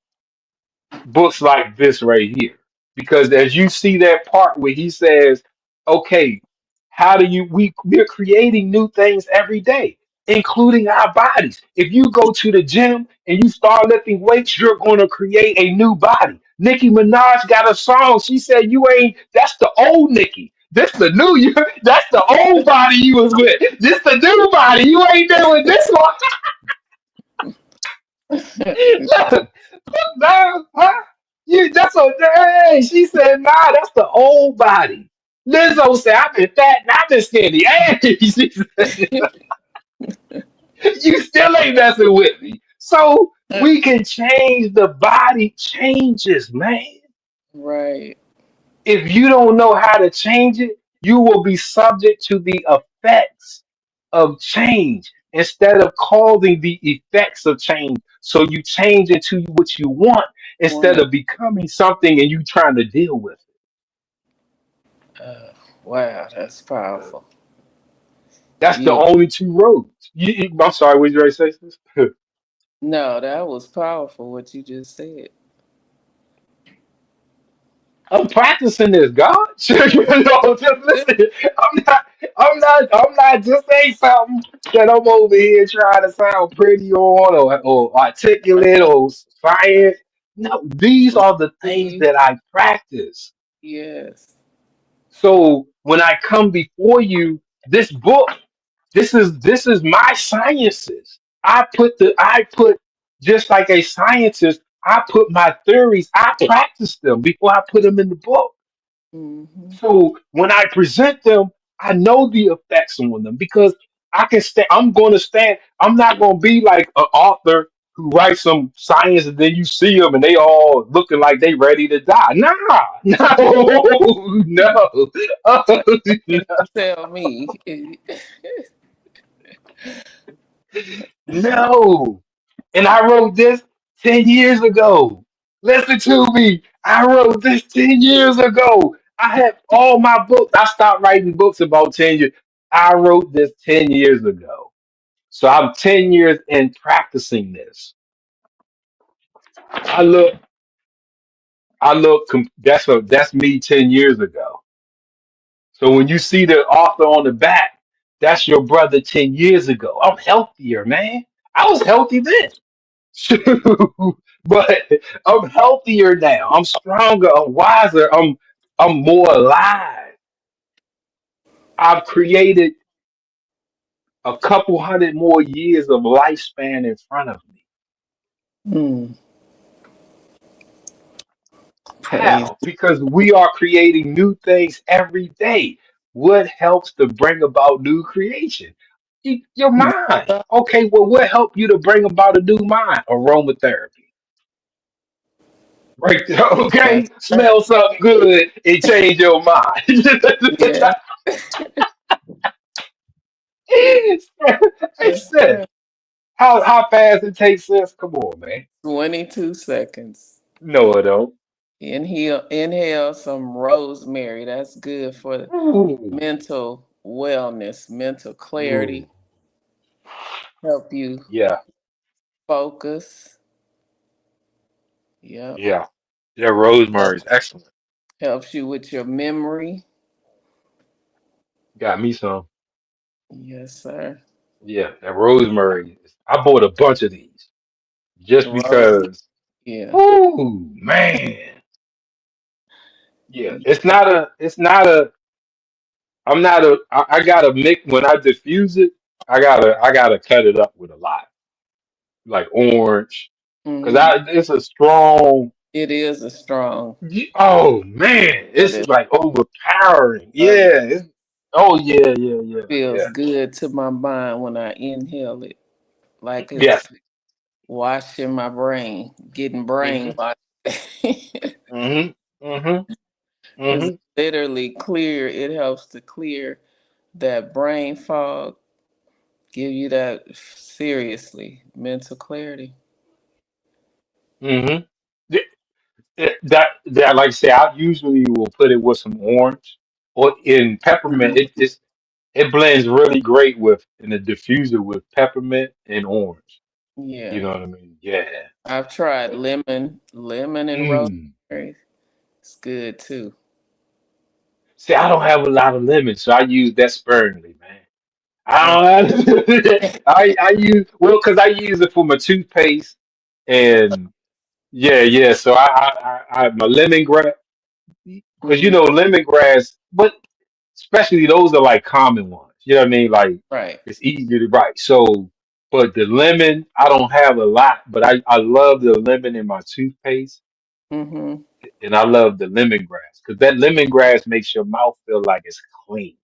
B: books like this right here. Because as you see that part where he says, okay, how do you we're creating new things every day, including our bodies. If you go to the gym and you start lifting weights, you're gonna create a new body. Nicki Minaj got a song. She said, you ain't that's the old Nicki. This the new you. That's the old body you was with. This the new body. You ain't doing this one. Look, nah, huh? You, that's a hey, she said, nah, that's the old body. Lizzo said, I've been fat and I've been skinny. Hey, she said, you still ain't messing with me. So we can change the body changes, man.
A: Right.
B: If you don't know how to change it, you will be subject to the effects of change instead of causing the effects of change. So you change into what you want instead
A: One.
B: of becoming something and you trying to deal with it.
A: Uh, wow, that's powerful.
B: That's the
A: You
B: only two roads. I'm sorry, was you ready to say this?
A: no, that was powerful what you just said.
B: I'm practicing this, God. You know, just listen. I'm not just saying something that I'm over here trying to sound pretty on or articulate or science. No, these are the things
A: See,
B: that I practice.
A: yes.
B: So when I come before you, this book, this is my sciences. I put just like a scientist, I put my theories, I practice them before I put them in the book.
A: Hmm.
B: So when I present them, I know the effects on them because I can stand. I'm going to stand. I'm not going to be like an author who writes some science and then you see them and they all looking like they ready to die. Nah, no, no,
A: Tell me.
B: no. And I wrote this 10 years ago. Listen to me. I wrote this 10 years ago. I have all my books. I stopped writing books about 10 years. I wrote this 10 years ago. So I'm 10 years in practicing this. I look, that's me 10 years ago. So when you see the author on the back, that's your brother 10 years ago. I'm healthier, man. I was healthy then. Shoot. But I'm healthier now. I'm stronger. I'm wiser. I'm more alive. I've created a couple hundred more years of lifespan in front of me.
A: Mm, praise.
B: How? Because we are creating new things every day. What helps to bring about new creation? Your mind. Okay, well, what helped you to bring about a new mind? Aromatherapy. Right there.
A: Yes,
B: Okay,
A: sir.
B: smell something good and change your mind.
A: Yeah.
B: Hey,
A: Yes,
B: sis,
A: sir.
B: how fast it takes, sis? Come on, man.
A: 22 seconds.
B: No, it don't.
A: Inhale some rosemary. That's good for
B: Ooh,
A: mental wellness, mental
B: ooh,
A: clarity, help you
B: yeah,
A: focus. Yep.
B: yeah. Yeah, rosemary is
A: Helps
B: excellent.
A: helps you with your memory.
B: Got me some.
A: Yes, sir.
B: Yeah, that rosemary. I bought a bunch of these just
A: Rosemary.
B: because.
A: Yeah.
B: Ooh, man. Yeah, it's not a, I'm not a, I gotta make, when I diffuse it, I gotta cut it up with a lot, like orange. Cause
A: Hmm.
B: it's a strong,
A: It is a strong.
B: oh man,
A: But
B: it's
A: it
B: like overpowering.
A: love it.
B: Yeah. Oh yeah, yeah, yeah,
A: Feels
B: yeah.
A: good to my mind when I inhale it. Like
B: Yes.
A: it's washing my brain, getting
B: Mm-hmm.
A: brainwashed.
B: Mm-hmm. Mm-hmm.
A: It's
B: Mm-hmm.
A: literally clear. It helps to clear that brain fog, give you that seriously mental clarity.
B: Mm-hmm. That like I say, I usually will put it with some orange or in peppermint.
A: Mhm.
B: It blends really great with in the diffuser with peppermint and orange. You
A: Yeah,
B: know what I mean? Yeah.
A: I've tried lemon and
B: Mm.
A: rosemary. It's good too.
B: See, I don't have a lot of lemon, so I use that sparingly, man.
A: Uh,
B: I don't have, I use, well, because I use it for my toothpaste and yeah, yeah. So I my lemongrass, because you
A: mhm.
B: know lemongrass, but especially those are like common ones. You know what I mean? Like
A: Right.
B: it's easy to write. So, but the lemon, I don't have a lot, but I love the lemon in my toothpaste,
A: Hmm.
B: and I love the lemongrass because that lemongrass makes your mouth feel like it's clean.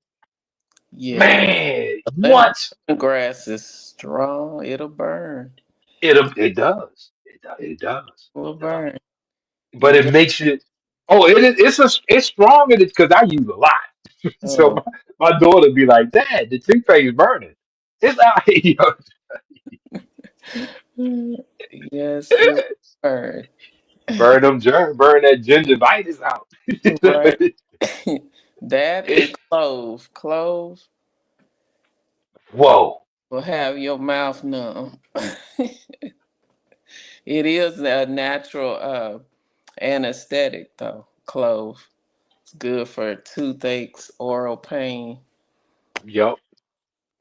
A: Yeah.
B: Man, what?
A: Lemongrass is strong. It'll burn.
B: It does. It does.
A: It'll
B: It does.
A: burn.
B: But
A: You
B: it
A: got
B: makes it. Oh, it's strong in it because I use a lot. So
A: oh
B: my daughter be like, "Dad, the toothpaste is burning." It's out here.
A: yes, it burn.
B: Burn them germ, burn that gingivitis out.
A: Right. That and clove. Clove
B: Whoa.
A: will have your mouth numb. It is a natural anesthetic though. Clove. It's good for toothaches, oral pain.
B: Yup.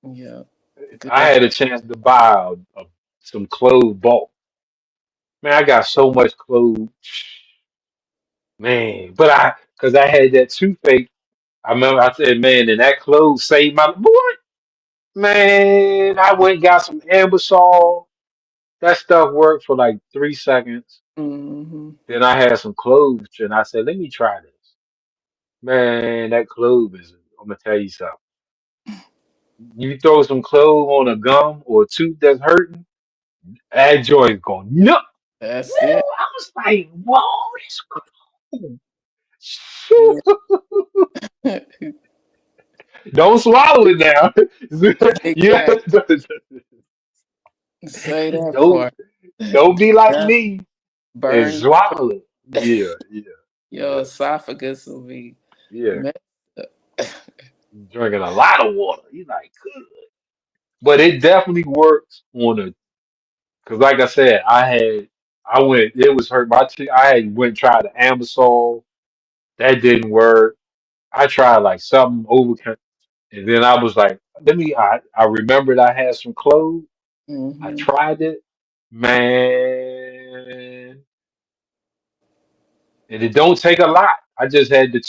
A: Yeah.
B: I
A: Good.
B: had a chance to buy some clothes bulk. Man, I got so much clothes. Man, but cause I had that toothache. I remember I said, man, and that clothes saved my boy. Man, I went and got some Ambisol. That stuff worked for like 3 seconds.
A: Hmm.
B: Then I had some cloves, and I said, let me try this. Man, that clove is, I'm gonna tell you something. You throw some clove on a gum or a tooth that's hurting, that joint's going, no.
A: That's it.
B: I was like, whoa, that's cool.
A: Yeah.
B: Don't swallow it now. Yeah,
A: Exactly. Say that
B: don't
A: part.
B: don't be like
A: That
B: me and
A: burn
B: swallow it. Yeah, yeah,
A: your
B: yeah,
A: esophagus will be
B: yeah.
A: messed up.
B: Drinking a lot of water. You like, good. But it definitely works on a, because like I said, I went, it was hurt. I had went and tried the Ambisol. That didn't work. I tried like something over, and then I was like, I remembered I had some clothes. I
A: Hmm.
B: tried it, man, and it don't take a lot. I just had the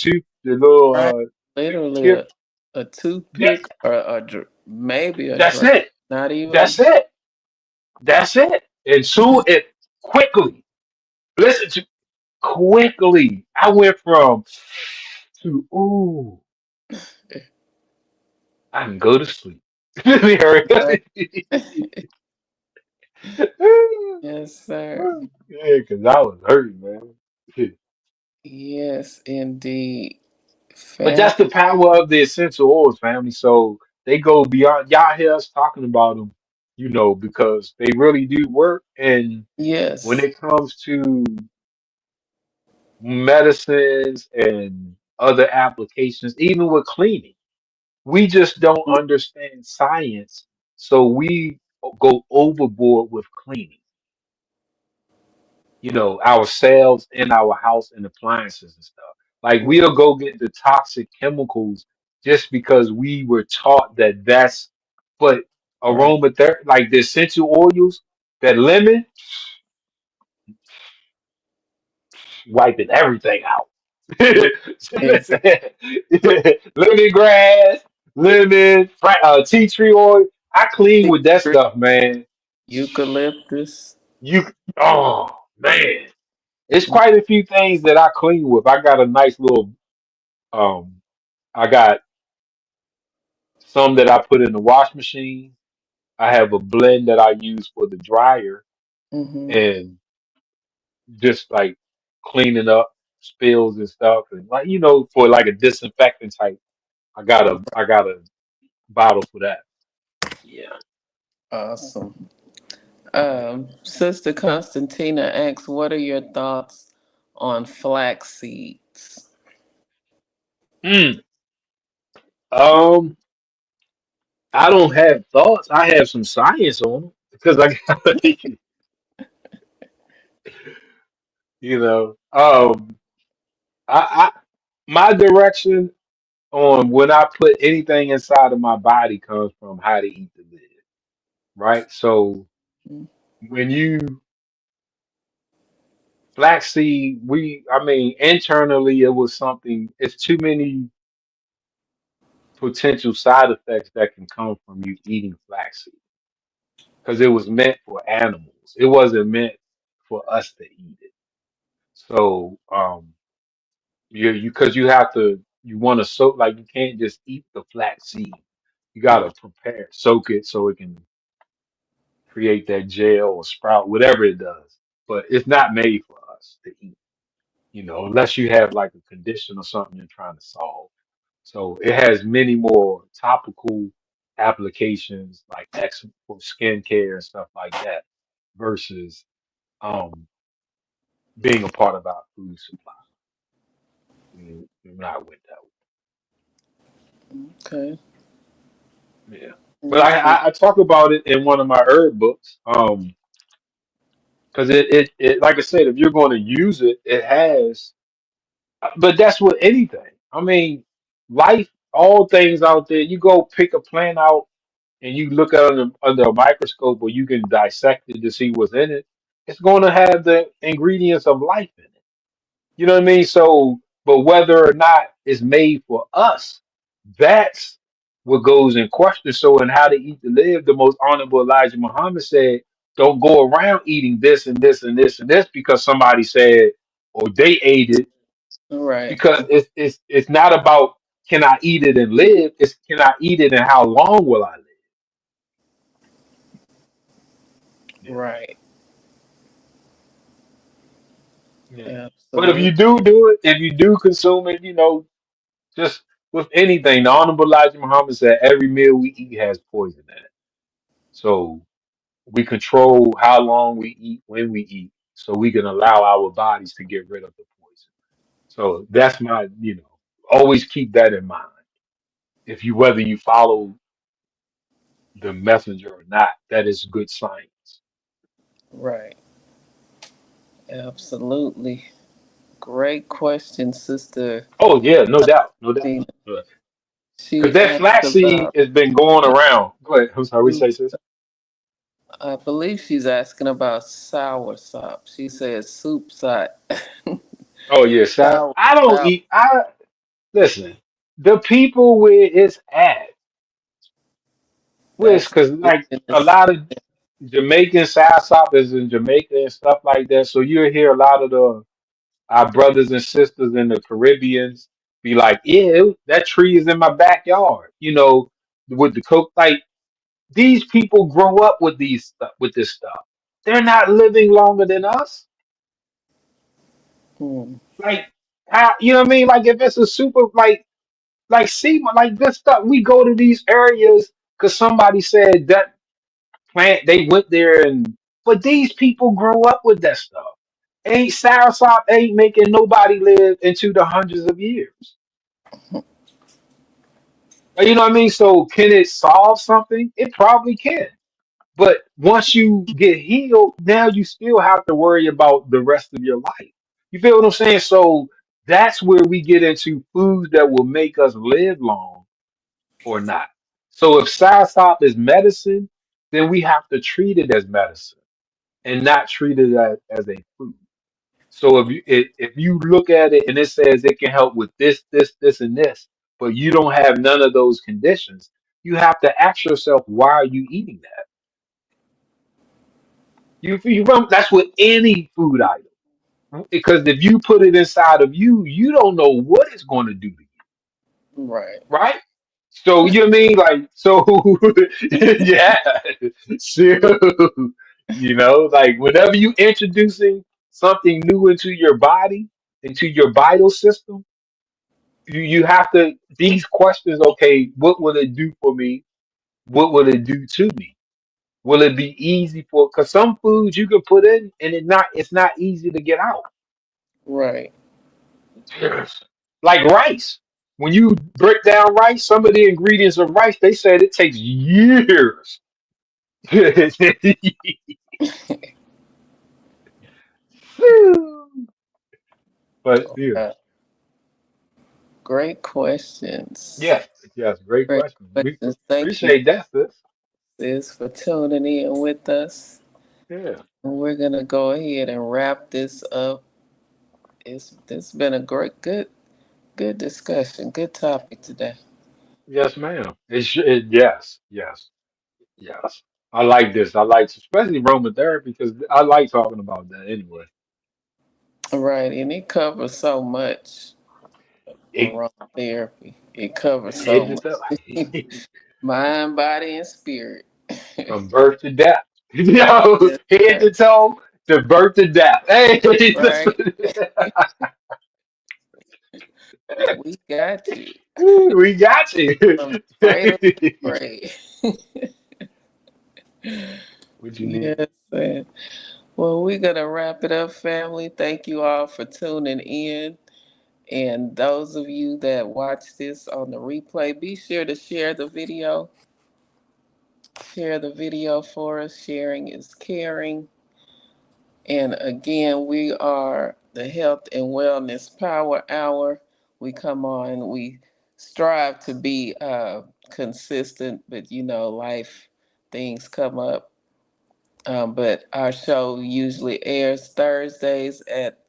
A: Right.
B: little
A: Literally
B: tip.
A: a
B: That,
A: toothpick or maybe a
B: that's
A: drop.
B: it.
A: Not even a
B: That's it. That's it. And soon it quickly. Listen to quickly. I went from to ooh, I can go to sleep. Hurry up.
A: right. Yes, sir.
B: Yeah, because I was hurting, man.
A: Yes, indeed.
B: But
A: Fam.
B: that's the power of the essential oils, family. So they go beyond. Y'all hear us talking about them, because they really do work. And when
A: Yes.
B: it comes to medicines and other applications, even with cleaning, we just don't understand science. So we go overboard with cleaning. ourselves in our house and appliances and stuff. Like
A: Mm,
B: we'll go get the toxic chemicals just because we were taught that that's, but
A: right.
B: aromatherapy, like the essential oils, that lemon, wiping everything out.
A: Right. Exactly.
B: Lemongrass, tea tree oil. I clean with that stuff, man.
A: Eucalyptus.
B: You, oh man, it's
A: Mm,
B: quite a few things that I clean with. I got a nice little, um, I got some that I put in the wash machine. I have a blend that I use for the dryer
A: mm-hmm.
B: and just like cleaning up spills and stuff, and like for like a disinfectant type. I got a bottle for that. Yeah.
A: Awesome.
B: Yeah.
A: Sister Constantina asks, "What are your thoughts on flax seeds?"
B: Mm. Um, I don't have thoughts. I have some science on them because I got, you know, I my direction on when I put anything inside of my body comes from how to eat the lid, right? So
A: Mm,
B: when you flaxseed, I mean, internally it was something. It's too many potential side effects that can come from you eating flaxseed because it was meant for animals. It wasn't meant for us to eat it. So, you because you have to, you want to soak, like you can't just eat the flax seed. You got to prepare, soak it so it can create that gel or sprout, whatever it does. But it's not made for us to eat, unless you have like a condition or something you're trying to solve. So it has many more topical applications like for skincare and stuff like that versus um being a part of our food supply. Not with that
A: okay.
B: one. Yeah.
A: Let
B: But
A: me see.
B: I talk about it in one of my herb books. Because it like I said, if you're going to use it, it has. But that's with anything. I mean, life, all things out there. You go pick a plant out and you look at it under a microscope, or you can dissect it to see what's in it. It's going to have the ingredients of life in it. You know what I mean? So, but whether or not it's made for us, that's what goes in question. So, in How to Eat to Live, the most honorable Elijah Muhammad said, don't go around eating this and this and this and this because somebody said or they ate it,
A: All right.
B: because it's not about can I eat it and live, it's can I eat it and how long will I live? Yeah.
A: Right.
B: Yeah. But if you
A: Absolutely.
B: do it, if you do consume it, just with anything, the Honorable Elijah Muhammad said every meal we eat has poison in it. So we control how long we eat, when we eat, so we can allow our bodies to get rid of the poison. So that's always keep that in mind. If you whether you follow the messenger or not, that is good science.
A: Right. Absolutely. Great question, Sister
B: Oh yeah, no doubt, no doubt.
A: Tina.
B: Because
A: She
B: that
A: asked
B: flaxseed
A: about
B: has been going around. Go ahead. I'm sorry. We
A: soup.
B: say sis.
A: I believe she's asking about sour sop. She says soup sop.
B: Oh yeah, shot.
A: sour,
B: I don't
A: sour.
B: eat. I listen. The people where it's at, which
A: That's
B: because like a
A: indigenous.
B: lot of Jamaican soursop is in Jamaica and stuff like that. So you'll hear a lot of the our brothers and sisters in the Caribbeans be like, "Yeah, that tree is in my backyard." With the coke. Like these people grow up with with this stuff. They're not living longer than us.
A: Hmm.
B: Like how you know what I mean? Like if it's a super like see like this stuff, we go to these areas because somebody said that plant they went there, and but these people grow up with that stuff. Ain't soursop ain't making nobody live into the hundreds of years. You know what I mean? So can it solve something? It probably can. But once you get healed, now you still have to worry about the rest of your life. You feel what I'm saying? So that's where we get into foods that will make us live long or not. So if soursop is medicine, then we have to treat it as medicine and not treat it as a food. So if you look at it and it says it can help with this, and this, but you don't have none of those conditions, you have to ask yourself, why are you eating that? That's with any food item. Because if you put it inside of you, you don't know what it's going to do to you,
A: Right.
B: right? So you know what I mean? Like, so yeah. So, like whenever you introducing something new into your body, into your vital system, you have to these questions, okay, what will it do for me? What will it do to me? Will it be easy for because some foods you can put in and it's not easy to get out.
A: Right.
B: Yes. Like rice. When you break down rice, some of the ingredients of rice, they said it takes years. But yeah.
A: Uh, Great questions.
B: Yes, yes, great
A: Great
B: question. We
A: questions. Thank you,
B: appreciate that, sis.
A: sis, for tuning in with us.
B: Yeah.
A: And we're gonna go ahead and wrap this up. It's been a good discussion, good topic today.
B: Yes, ma'am. Yes, yes, yes. I like this. I like especially aromatherapy because I like talking about that anyway.
A: Right, and it covers so much.
B: It
A: Aromatherapy. It covers so
B: hit the toe.
A: much. Mind, body, and spirit.
B: From birth to death. Yo,
A: Yes,
B: head
A: sir.
B: to toe to birth to death. Hey,
A: Right. We got you.
B: we got you.
A: From cradle to grave.
B: What you need?
A: Yes, sir. Well, we're going to wrap it up, family. Thank you all for tuning in. And those of you that watch this on the replay, be sure to share the video. Share the video for us. Sharing is caring. And again, we are the Health and Wellness Power Hour. We come on, we strive to be consistent, but life things come up. But our show usually airs Thursdays at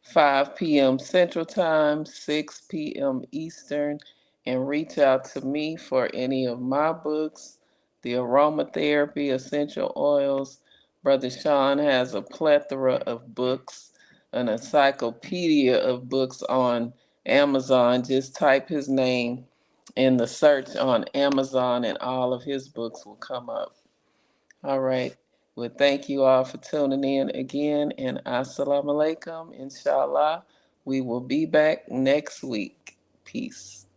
A: 5 p.m. Central Time, 6 p.m. Eastern, and reach out to me for any of my books, the Aromatherapy Essential Oils. Brother Sean has a plethora of books, an encyclopedia of books on Amazon. Just type his name in the search on Amazon, and all of his books will come up. All right. Well, thank you all for tuning in again, and assalamu alaikum. Inshallah, we will be back next week. Peace.